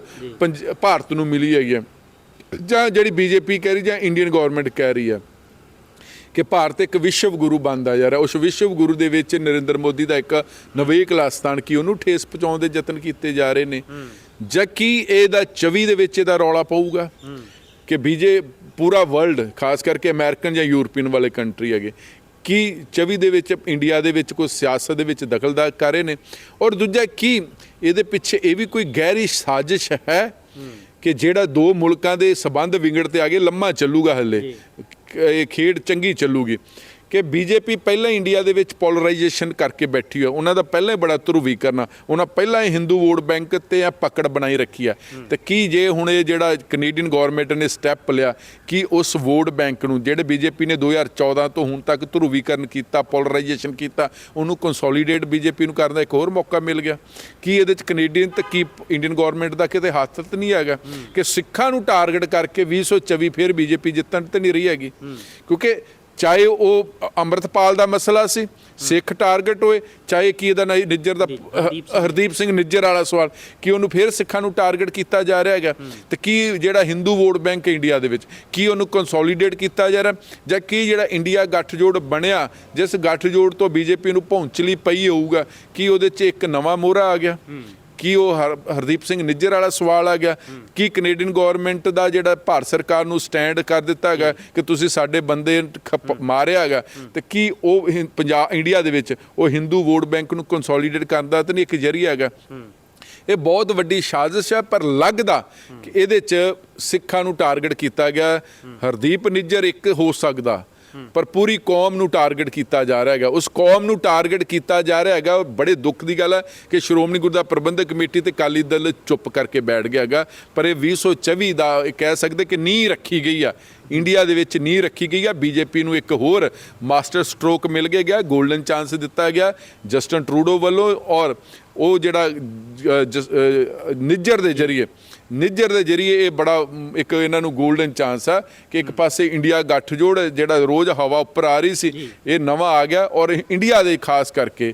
ਭਾਰਤ ਨੂੰ ਮਿਲੀ ਹੈਗੀ ਹੈ, ਜਾਂ ਜਿਹੜੀ BJP ਕਹਿ ਰਹੀ ਜਾਂ ਇੰਡੀਅਨ ਗੌਰਮੈਂਟ ਕਹਿ ਰਹੀ ਹੈ ਕਿ ਭਾਰਤ ਇੱਕ ਵਿਸ਼ਵ ਗੁਰੂ ਬਣਦਾ ਜਾ ਰਿਹਾ। ਉਸ ਵਿਸ਼ਵ ਗੁਰੂ ਦੇ ਵਿੱਚ ਨਰਿੰਦਰ ਮੋਦੀ ਦਾ ਇੱਕ ਨਵੇਕਲਾ ਸਥਾਨ ਕੀ ਉਹਨੂੰ ਠੇਸ ਪਹੁੰਚਾਉਣ ਦੇ ਯਤਨ ਕੀਤੇ ਜਾ ਰਹੇ ਨੇ, ਜਾਂ ਕੀ ਇਹਦਾ 24 ਦੇ ਵਿੱਚ ਇਹਦਾ ਰੌਲਾ ਪਊਗਾ ਕਿ ਪੂਰਾ ਵਰਲਡ, ਖਾਸ ਕਰਕੇ ਅਮਰੀਕਨ ਜਾਂ ਯੂਰਪੀਅਨ ਵਾਲੇ ਕੰਟਰੀ ਹੈਗੇ, ਕੀ 24 ਦੇ ਵਿੱਚ ਇੰਡੀਆ ਦੇ ਵਿੱਚ ਕੋਈ ਸਿਆਸਤ ਦੇ ਵਿੱਚ ਦਖਲਅੰਦਾਜ਼ੀ ਕਰ ਰਹੇ ਨੇ। ਔਰ ਦੂਜਾ ਕੀ ਇਹਦੇ ਪਿੱਛੇ ਇਹ ਵੀ ਕੋਈ ਗਹਿਰੀ ਸਾਜ਼ਿਸ਼ ਹੈ ਕਿ ਜਿਹੜਾ ਦੋ ਮੁਲਕਾਂ ਦੇ ਸਬੰਧ ਵਿਗੜ ਤੇ ਆ ਗਏ, ਲੰਮਾ ਚੱਲੂਗਾ, ਹਲੇ ਇਹ ਖੇਡ ਚੰਗੀ ਚੱਲੂਗੀ। ਕਿ ਬੀਜੇਪੀ ਪਹਿਲਾਂ ਇੰਡੀਆ ਦੇ ਵਿੱਚ ਪੋਲਰਾਈਜੇਸ਼ਨ ਕਰਕੇ ਬੈਠੀ ਹੈ, ਉਹਨਾਂ ਦਾ ਪਹਿਲਾਂ ਹੀ ਬੜਾ ਧਰੁਵੀਕਰਨ, ਉਹਨਾਂ ਪਹਿਲਾਂ ਹੀ ਹਿੰਦੂ ਵੋਟ ਬੈਂਕ ਤੇ ਆ ਪਕੜ ਬਣਾਈ ਰੱਖੀ ਆ। ਤੇ ਕੀ ਜੇ ਹੁਣ ਇਹ ਜਿਹੜਾ ਕੈਨੇਡੀਅਨ ਗੌਰਮੈਂਟ ਨੇ ਸਟੈਪ ਲਿਆ ਕਿ ਉਸ ਵੋਟ ਬੈਂਕ ਨੂੰ ਜਿਹੜੇ ਬੀਜੇਪੀ ਨੇ 2014 ਤੋਂ ਹੁਣ ਤੱਕ ਧਰੁਵੀਕਰਨ ਕੀਤਾ, ਪੋਲਰਾਈਜੇਸ਼ਨ ਕੀਤਾ, ਉਹਨੂੰ ਕੰਸੋਲੀਡੇਟ ਬੀਜੇਪੀ ਨੂੰ ਕਰਨ ਦਾ ਇੱਕ ਹੋਰ ਮੌਕਾ ਮਿਲ ਗਿਆ। ਕੀ ਇਹਦੇ ਚ ਕੈਨੇਡੀਅਨ ਤੇ ਕੀ ਇੰਡੀਅਨ ਗੌਰਮੈਂਟ ਦਾ ਕਿਤੇ ਹੱਥ ਤਾਂ ਨਹੀਂ ਹੈਗਾ ਕਿ ਸਿੱਖਾਂ ਨੂੰ ਟਾਰਗੇਟ ਕਰਕੇ 2024 ਫਿਰ ਬੀਜੇਪੀ ਜਿੱਤਣ ਤੇ ਨਹੀਂ ਰਹੀ ਹੈਗੀ? ਕਿਉਂਕਿ ਚਾਹੇ ਉਹ ਅੰਮ੍ਰਿਤਪਾਲ ਦਾ ਮਸਲਾ ਸੀ, ਸਿੱਖ ਟਾਰਗੇਟ ਹੋਏ, ਚਾਹੇ ਕੀ ਇਹਦਾ ਨਿੱਜਰ ਦਾ ਹਰਦੀਪ ਸਿੰਘ ਨਿੱਜਰ ਵਾਲਾ ਸਵਾਲ ਕਿ ਉਹਨੂੰ ਫਿਰ ਸਿੱਖਾਂ ਨੂੰ ਟਾਰਗੇਟ ਕੀਤਾ ਜਾ ਰਿਹਾ ਹੈਗਾ, ਤੇ ਕੀ ਜਿਹੜਾ ਹਿੰਦੂ ਵੋਟ ਬੈਂਕ ਇੰਡੀਆ ਦੇ ਵਿੱਚ ਕੀ ਉਹਨੂੰ ਕੰਸੋਲੀਡੇਟ ਕੀਤਾ ਜਾ ਰਿਹਾ, ਜਾਂ ਕੀ ਜਿਹੜਾ ਇੰਡੀਆ ਗੱਠਜੋੜ ਬਣਿਆ ਜਿਸ ਗੱਠਜੋੜ ਤੋਂ ਬੀਜੇਪੀ ਨੂੰ ਪਹੁੰਚਲੀ ਪਈ ਹੋਊਗਾ, ਕੀ ਉਹਦੇ 'ਚ ਇੱਕ ਨਵਾਂ ਮੋਹਰਾ ਆ ਗਿਆ? ਕੀ ਉਹ ਹਰਦੀਪ ਸਿੰਘ ਨਿੱਜਰ ਵਾਲਾ ਸਵਾਲ ਆ ਗਿਆ? ਕੀ ਕੈਨੇਡੀਅਨ ਗੌਰਮੈਂਟ ਦਾ ਜਿਹੜਾ ਭਾਰਤ ਸਰਕਾਰ ਨੂੰ ਸਟੈਂਡ ਕਰ ਦਿੱਤਾ ਹੈਗਾ ਕਿ ਤੁਸੀਂ ਸਾਡੇ ਬੰਦੇ ਮਾਰਿਆ ਹੈਗਾ, ਤੇ ਕੀ ਉਹ ਪੰਜਾਬ ਇੰਡੀਆ ਦੇ ਵਿੱਚ ਉਹ ਹਿੰਦੂ ਵੋਟ ਬੈਂਕ ਨੂੰ ਕੰਸੋਲੀਡੇਟ ਕਰਨ ਦਾ ਤਾਂ ਨਹੀਂ ਇੱਕ ਜ਼ਰੀਆ ਹੈਗਾ? ਇਹ ਬਹੁਤ ਵੱਡੀ ਸਾਜ਼ਿਸ਼ ਹੈ, ਪਰ ਲੱਗਦਾ ਕਿ ਇਹਦੇ 'ਚ ਸਿੱਖਾਂ ਨੂੰ ਟਾਰਗੇਟ ਕੀਤਾ ਗਿਆ। ਹਰਦੀਪ ਨਿੱਜਰ ਇੱਕ ਹੋ ਸਕਦਾ, ਪਰ ਪੂਰੀ ਕੌਮ ਨੂੰ ਟਾਰਗੇਟ ਕੀਤਾ ਜਾ ਰਿਹਾ ਹੈਗਾ। ਉਸ ਕੌਮ ਨੂੰ ਟਾਰਗੇਟ ਕੀਤਾ ਜਾ ਰਿਹਾ ਹੈਗਾ। ਬੜੇ ਦੁੱਖ ਦੀ ਗੱਲ ਹੈ ਕਿ ਸ਼੍ਰੋਮਣੀ ਗੁਰਦੁਆਰਾ ਪ੍ਰਬੰਧਕ ਕਮੇਟੀ ਤੇ ਅਕਾਲੀ ਦਲ ਚੁੱਪ ਕਰਕੇ ਬੈਠ ਗਿਆ ਹੈਗਾ, ਪਰ ਇਹ 2024 ਦਾ ਇਹ ਕਹਿ ਸਕਦੇ ਕਿ ਨੀਂਹ ਰੱਖੀ ਗਈ ਆ, ਇੰਡੀਆ ਦੇ ਵਿੱਚ ਨੀਂਹ ਰੱਖੀ ਗਈ ਆ। ਬੀਜੇਪੀ ਨੂੰ ਇੱਕ ਹੋਰ ਮਾਸਟਰ ਸਟ੍ਰੋਕ ਮਿਲ ਗਿਆ, ਗੋਲਡਨ ਚਾਂਸ ਦਿੱਤਾ ਗਿਆ ਜਸਟਨ ਟਰੂਡੋ ਵੱਲੋਂ, ਔਰ ਉਹ ਜਿਹੜਾ ਨਿੱਜਰ ਦੇ ਜਰੀਏ ਇਹ ਬੜਾ ਇੱਕ ਇਹਨਾਂ ਨੂੰ ਗੋਲਡਨ ਚਾਂਸ ਆ ਕਿ ਇੱਕ ਪਾਸੇ ਇੰਡੀਆ ਗੱਠਜੋੜ ਜਿਹੜਾ ਰੋਜ਼ ਹਵਾ ਉੱਪਰ ਆ ਰਹੀ ਸੀ, ਇਹ ਨਵਾਂ ਆ ਗਿਆ। ਔਰ ਇੰਡੀਆ ਦੇ ਖਾਸ ਕਰਕੇ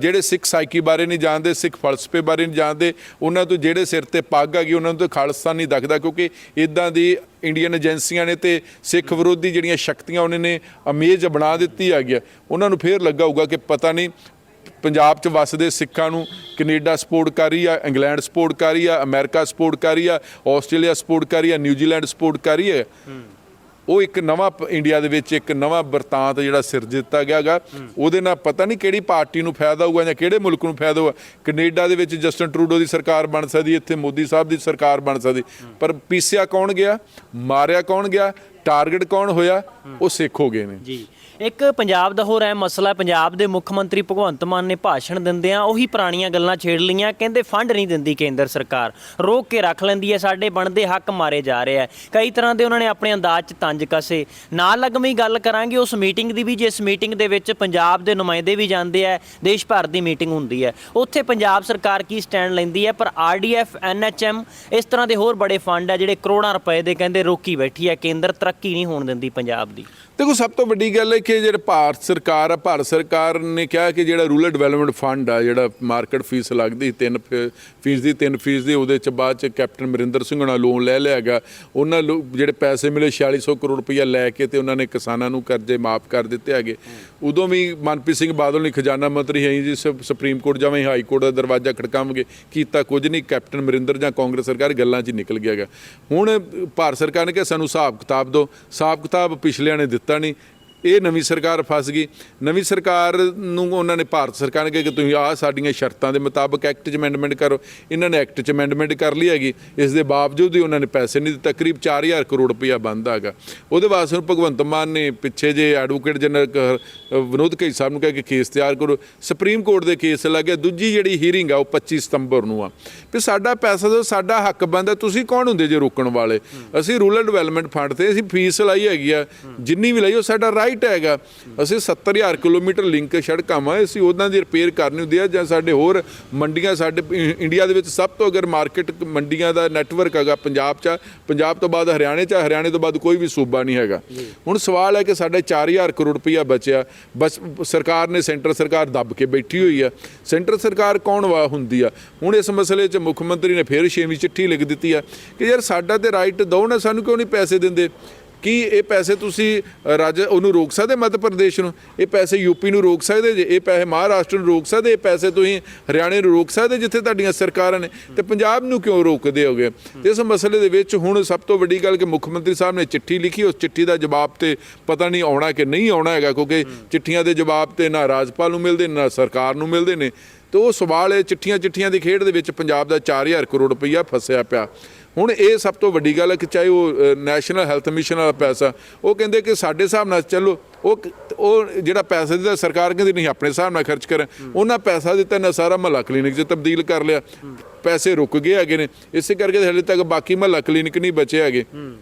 ਜਿਹੜੇ ਸਿੱਖ ਸਾਈਕੀ ਬਾਰੇ ਨਹੀਂ ਜਾਣਦੇ, ਸਿੱਖ ਫਲਸਫੇ ਬਾਰੇ ਨਹੀਂ ਜਾਣਦੇ, ਉਹਨਾਂ ਤੋਂ ਜਿਹੜੇ ਸਿਰ ਤੇ ਪੱਗ ਆ ਗਈ ਉਹਨਾਂ ਨੂੰ ਤਾਂ ਖਾਲਸਾ ਨਹੀਂ ਦਿਖਦਾ, ਕਿਉਂਕਿ ਇੱਦਾਂ ਦੀ ਇੰਡੀਅਨ ਏਜੰਸੀਆਂ ਨੇ ਤੇ ਸਿੱਖ ਵਿਰੋਧੀ ਜਿਹੜੀਆਂ ਸ਼ਕਤੀਆਂ ਉਹਨਾਂ ਨੇ ਇਮੇਜ ਬਣਾ ਦਿੱਤੀ ਹੈਗੀ ਆ। ਉਹਨਾਂ ਨੂੰ ਫੇਰ ਲੱਗਾ ਹੋਊਗਾ ਕਿ ਪਤਾ ਨਹੀਂ ਪੰਜਾਬ 'ਚ ਵੱਸਦੇ ਸਿੱਖਾਂ ਨੂੰ ਕੈਨੇਡਾ ਸਪੋਰਟ ਕਰ ਰਹੀ ਆ, ਇੰਗਲੈਂਡ ਸਪੋਰਟ ਕਰ ਰਹੀ ਆ, ਅਮਰੀਕਾ ਸਪੋਰਟ ਕਰ ਰਹੀ ਆ, ਆਸਟ੍ਰੇਲੀਆ ਸਪੋਰਟ ਕਰ ਰਹੀ ਆ, ਨਿਊਜ਼ੀਲੈਂਡ ਸਪੋਰਟ ਕਰ ਰਹੀ ਹੈ। ਉਹ ਇੱਕ ਨਵਾਂ ਇੰਡੀਆ ਦੇ ਵਿੱਚ ਇੱਕ ਨਵਾਂ ਵਰਤਾਂਤ ਜਿਹੜਾ ਸਿਰਜ ਦਿੱਤਾ ਗਿਆ ਹੈਗਾ, ਉਹਦੇ ਨਾਲ ਪਤਾ ਨਹੀਂ ਕਿਹੜੀ ਪਾਰਟੀ ਨੂੰ ਫਾਇਦਾ ਹੋਊਗਾ ਜਾਂ ਕਿਹੜੇ ਮੁਲਕ ਨੂੰ ਫਾਇਦਾ ਹੋਊਗਾ। ਕੈਨੇਡਾ ਦੇ ਵਿੱਚ ਜਸਟਨ ਟਰੂਡੋ ਦੀ ਸਰਕਾਰ ਬਣ ਸਕਦੀ, ਇੱਥੇ ਮੋਦੀ ਸਾਹਿਬ ਦੀ ਸਰਕਾਰ ਬਣ ਸਕਦੀ, ਪਰ ਪੀਸਿਆ ਕੌਣ ਗਿਆ, ਮਾਰਿਆ ਕੌਣ ਗਿਆ, ਟਾਰਗੇਟ ਕੌਣ ਹੋਇਆ? ਉਹ ਸਿੱਖ ਹੋ ਗਏ ਨੇ ਜੀ। ਇੱਕ ਪੰਜਾਬ ਦਾ ਹੋਰ ਅਹਿਮ ਮਸਲਾ, ਪੰਜਾਬ ਦੇ ਮੁੱਖ ਮੰਤਰੀ ਭਗਵੰਤ ਮਾਨ ਨੇ ਭਾਸ਼ਣ ਦਿੰਦਿਆਂ ਉਹੀ ਪੁਰਾਣੀਆਂ ਗੱਲਾਂ ਛੇੜ ਲਈਆਂ। ਕਹਿੰਦੇ ਫੰਡ ਨਹੀਂ ਦਿੰਦੀ ਕੇਂਦਰ ਸਰਕਾਰ, ਰੋਕ ਕੇ ਰੱਖ ਲੈਂਦੀ ਹੈ, ਸਾਡੇ ਬਣਦੇ ਹੱਕ ਮਾਰੇ ਜਾ ਰਹੇ ਆ। ਕਈ ਤਰ੍ਹਾਂ ਦੇ ਉਹਨਾਂ ਨੇ ਆਪਣੇ ਅੰਦਾਜ਼ 'ਚ ਤੰਜ ਕਸੇ। ਨਾਲ ਲੱਗਵੀਂ ਗੱਲ ਕਰਾਂਗੇ ਉਸ ਮੀਟਿੰਗ ਦੀ ਵੀ, ਜਿਸ ਮੀਟਿੰਗ ਦੇ ਵਿੱਚ ਪੰਜਾਬ ਦੇ ਨੁਮਾਇੰਦੇ ਵੀ ਜਾਂਦੇ ਆ, ਦੇਸ਼ ਭਰ ਦੀ ਮੀਟਿੰਗ ਹੁੰਦੀ ਹੈ। ਉੱਥੇ ਪੰਜਾਬ ਸਰਕਾਰ ਕੀ ਸਟੈਂਡ ਲੈਂਦੀ ਹੈ, ਪਰ RDF NHM ਇਸ ਤਰ੍ਹਾਂ ਦੇ ਹੋਰ ਬੜੇ ਫੰਡ ਆ ਜਿਹੜੇ ਕਰੋੜਾਂ ਰੁਪਏ ਦੇ ਕਹਿੰਦੇ ਰੋਕੀ ਬੈਠੀ ਹੈ, ਕੇਂਦਰ ਤਰੱਕੀ ਨਹੀਂ ਹੋਣ ਦਿੰਦੀ ਪੰਜਾਬ ਦੀ। ਦੇਖੋ, ਸਭ ਤੋਂ ਵੱਡੀ ਗੱਲ ਹੈ ਕਿ ਜਿਹੜਾ ਭਾਰਤ ਸਰਕਾਰ ਨੇ ਕਿਹਾ ਕਿ ਜਿਹੜਾ ਰੂਰਲ ਡਿਵੈਲਪਮੈਂਟ ਫੰਡ ਆ, ਜਿਹੜਾ ਮਾਰਕੀਟ ਫੀਸ ਲੱਗਦੀ 3% ਦੀ, ਉਹਦੇ 'ਚ ਬਾਅਦ 'ਚ ਕੈਪਟਨ ਅਮਰਿੰਦਰ ਸਿੰਘ ਨਾਲ ਲੋਨ ਲੈ ਲਿਆ ਹੈਗਾ। ਉਹਨਾਂ ਜਿਹੜੇ ਪੈਸੇ ਮਿਲੇ 4600 ਕਰੋੜ ਰੁਪਈਆ ਲੈ ਕੇ ਤੇ ਉਹਨਾਂ ਨੇ ਕਿਸਾਨਾਂ ਨੂੰ ਕਰਜ਼ੇ ਮਾਫ ਕਰ ਦਿੱਤੇ ਹੈਗੇ। ਉਦੋਂ ਵੀ ਮਨਪ੍ਰੀਤ ਸਿੰਘ ਬਾਦਲ ਨੇ ਖਜ਼ਾਨਾ ਮੰਤਰੀ ਹੈ ਜੀ, ਸੁਪਰੀਮ ਕੋਰਟ ਜਾਵੇਂ, ਹਾਈ ਕੋਰਟ ਦਾ ਦਰਵਾਜ਼ਾ ਖੜਕਾਵਾਂਗੇ, ਕੀਤਾ ਕੁਝ ਨਹੀਂ। ਕੈਪਟਨ ਅਮਰਿੰਦਰ ਜਾਂ ਕਾਂਗਰਸ ਸਰਕਾਰ ਗੱਲਾਂ 'ਚ ਨਿਕਲ ਗਿਆ ਹੈਗਾ। ਹੁਣ ਭਾਰਤ ਸਰਕਾਰ ਨੇ ਕਿਹਾ ਸਾਨੂੰ ਹਿਸਾਬ ਕਿਤਾਬ ਦਿਓ, ਹਿਸਾਬ ਕਿਤਾਬ ਪਿਛਲਿਆਂ ਨੇ ਦਿੱਤਾ ਨਹੀਂ। ਇਹ ਨਵੀਂ ਸਰਕਾਰ ਫਸ ਗਈ। ਨਵੀਂ ਸਰਕਾਰ ਨੂੰ ਉਹਨਾਂ ਨੇ, ਭਾਰਤ ਸਰਕਾਰ ਨੇ ਕਿਹਾ ਕਿ ਤੁਸੀਂ ਆਹ ਸਾਡੀਆਂ ਸ਼ਰਤਾਂ ਦੇ ਮੁਤਾਬਕ ਐਕਟ 'ਚ ਅਮੈਂਡਮੈਂਟ ਕਰੋ। ਇਹਨਾਂ ਨੇ ਐਕਟ 'ਚ ਅਮੈਂਡਮੈਂਟ ਕਰ ਲਈ ਹੈਗੀ, ਇਸ ਦੇ ਬਾਵਜੂਦ ਹੀ ਉਹਨਾਂ ਨੇ ਪੈਸੇ ਨਹੀਂ ਦਿੱਤੇ। ਕਰੀਬ 4000 ਕਰੋੜ ਰੁਪਈਆ ਬਣਦਾ ਹੈਗਾ। ਉਹਦੇ ਵਾਸਤੇ ਭਗਵੰਤ ਮਾਨ ਨੇ ਪਿੱਛੇ ਜੇ ਐਡਵੋਕੇਟ ਜਨਰਲ ਵਿਨੋਦ ਘਈ ਸਾਹਿਬ ਨੂੰ ਕਿਹਾ ਕਿ ਕੇਸ ਤਿਆਰ ਕਰੋ। ਸੁਪਰੀਮ ਕੋਰਟ ਦੇ ਕੇਸ ਲੱਗਿਆ। ਦੂਜੀ ਜਿਹੜੀ ਹੀਅਰਿੰਗ ਆ ਉਹ 25 ਸਤੰਬਰ ਨੂੰ ਆ। ਵੀ ਸਾਡਾ ਪੈਸਾ ਦਿਓ, ਸਾਡਾ ਹੱਕ ਬਣਦਾ, ਤੁਸੀਂ ਕੌਣ ਹੁੰਦੇ ਜੇ ਰੋਕਣ ਵਾਲੇ? ਅਸੀਂ ਰੂਰਲ ਡਿਵੈਲਪਮੈਂਟ ਫੰਡ ਤੇ ਅਸੀਂ ਫੀਸ ਲਾਈ ਹੈਗੀ ਆ, ਜਿੰਨੀ ਵੀ ਲਾਈ ਉਹ ਸਾਡਾ ਰਾਈਟ ਹੈਗਾ। ਅਸੀਂ 70000 ਕਿਲੋਮੀਟਰ ਲਿੰਕ ਸੜਕਾਂ ਵਾ, ਅਸੀਂ ਉਹਨਾਂ ਦੀ ਰਿਪੇਅਰ ਕਰਨੀ ਹੁੰਦੀ ਆ, ਜਾਂ ਸਾਡੇ ਹੋਰ ਮੰਡੀਆਂ, ਸਾਡੇ ਇੰਡੀਆ ਦੇ ਵਿੱਚ ਸਭ ਤੋਂ ਅਗਰ ਮਾਰਕੀਟ ਮੰਡੀਆਂ ਦਾ ਨੈਟਵਰਕ ਹੈਗਾ ਪੰਜਾਬ 'ਚ, ਪੰਜਾਬ ਤੋਂ ਬਾਅਦ ਹਰਿਆਣੇ 'ਚ, ਹਰਿਆਣੇ ਤੋਂ ਬਾਅਦ ਕੋਈ ਵੀ ਸੂਬਾ ਨਹੀਂ ਹੈਗਾ। ਹੁਣ ਸਵਾਲ ਹੈ ਕਿ ਸਾਡੇ 4000 ਕਰੋੜ ਰੁਪਈਆ ਬਚਿਆ, ਬਸ ਸਰਕਾਰ ਨੇ, ਸੈਂਟਰ ਸਰਕਾਰ ਦੱਬ ਕੇ ਬੈਠੀ ਹੋਈ ਆ। ਸੈਂਟਰ ਸਰਕਾਰ ਕੌਣ ਹੁੰਦੀ ਆ? ਹੁਣ ਇਸ ਮਸਲੇ 'ਚ ਮੁੱਖ ਮੰਤਰੀ ਨੇ ਫਿਰ 6ਵੀਂ ਚਿੱਠੀ ਲਿਖ ਦਿੱਤੀ ਆ ਕਿ ਯਾਰ ਸਾਡਾ ਤੇ ਰਾਈਟ ਦਿਓ ਨਾ, ਸਾਨੂੰ ਕਿਉਂ ਨਹੀਂ ਪੈਸੇ ਦਿੰਦੇ? ਕੀ ਇਹ ਪੈਸੇ ਤੁਸੀਂ ਉਹਨੂੰ ਰੋਕ ਸਕਦੇ, ਮੱਧ ਪ੍ਰਦੇਸ਼ ਨੂੰ? ਇਹ ਪੈਸੇ ਯੂਪੀ ਨੂੰ ਰੋਕ ਸਕਦੇ ਜੇ? ਇਹ ਪੈਸੇ ਮਹਾਰਾਸ਼ਟਰ ਨੂੰ ਰੋਕ ਸਕਦੇ? ਇਹ ਪੈਸੇ ਤੁਸੀਂ ਹਰਿਆਣੇ ਨੂੰ ਰੋਕ ਸਕਦੇ ਜਿੱਥੇ ਤੁਹਾਡੀਆਂ ਸਰਕਾਰਾਂ ਨੇ? ਤੇ ਪੰਜਾਬ ਨੂੰ ਕਿਉਂ ਰੋਕਦੇ ਹੋਗੇ? ਤੇ ਇਸ ਮਸਲੇ ਦੇ ਵਿੱਚ ਹੁਣ ਸਭ ਤੋਂ ਵੱਡੀ ਗੱਲ ਕਿ ਮੁੱਖ ਮੰਤਰੀ ਸਾਹਿਬ ਨੇ ਚਿੱਠੀ ਲਿਖੀ, ਉਸ ਚਿੱਠੀ ਦਾ ਜਵਾਬ ਤੇ ਪਤਾ ਨਹੀਂ ਆਉਣਾ ਕਿ ਨਹੀਂ ਆਉਣਾ ਹੈਗਾ, ਕਿਉਂਕਿ ਚਿੱਠੀਆਂ ਦੇ ਜਵਾਬ ਤੇ ਨਾ ਰਾਜਪਾਲ ਨੂੰ ਮਿਲਦੇ, ਨਾ ਸਰਕਾਰ ਨੂੰ ਮਿਲਦੇ ਨੇ। ਤੇ ਉਹ ਸਵਾਲ ਹੈ, ਚਿੱਠੀਆਂ ਦੀ ਖੇਡ ਦੇ ਵਿੱਚ ਪੰਜਾਬ ਦਾ 4000 ਕਰੋੜ ਰੁਪਈਆ ਫਸਿਆ ਪਿਆ। ਹੁਣ ਇਹ ਸਭ ਤੋਂ ਵੱਡੀ ਗੱਲ ਹੈ ਕਿ ਚਾਹੇ ਉਹ ਨੈਸ਼ਨਲ ਹੈਲਥ ਮਿਸ਼ਨ ਵਾਲਾ ਪੈਸਾ, ਉਹ ਕਹਿੰਦੇ ਕਿ ਸਾਡੇ ਹਿਸਾਬ ਨਾਲ ਚੱਲੋ, ਉਹ ਜਿਹੜਾ ਪੈਸਾ ਦਿੱਤਾ ਸਰਕਾਰ ਕਹਿੰਦੀ ਨਹੀਂ ਆਪਣੇ ਹਿਸਾਬ ਨਾਲ ਖਰਚ ਕਰਾਂ, ਉਹਨਾਂ ਪੈਸਾ ਦਿੱਤਾ ਨਾ ਸਾਰਾ ਮਹੱਲਾ ਕਲੀਨਿਕ 'ਚ ਤਬਦੀਲ ਕਰ ਲਿਆ, ਪੈਸੇ ਰੁਕ ਗਏ ਹੈਗੇ ਨੇ, ਇਸੇ ਕਰਕੇ ਹਾਲੇ ਤੱਕ ਬਾਕੀ ਮਹੱਲਾ ਕਲੀਨਿਕ ਨਹੀਂ ਬਚੇ ਹੈਗੇ,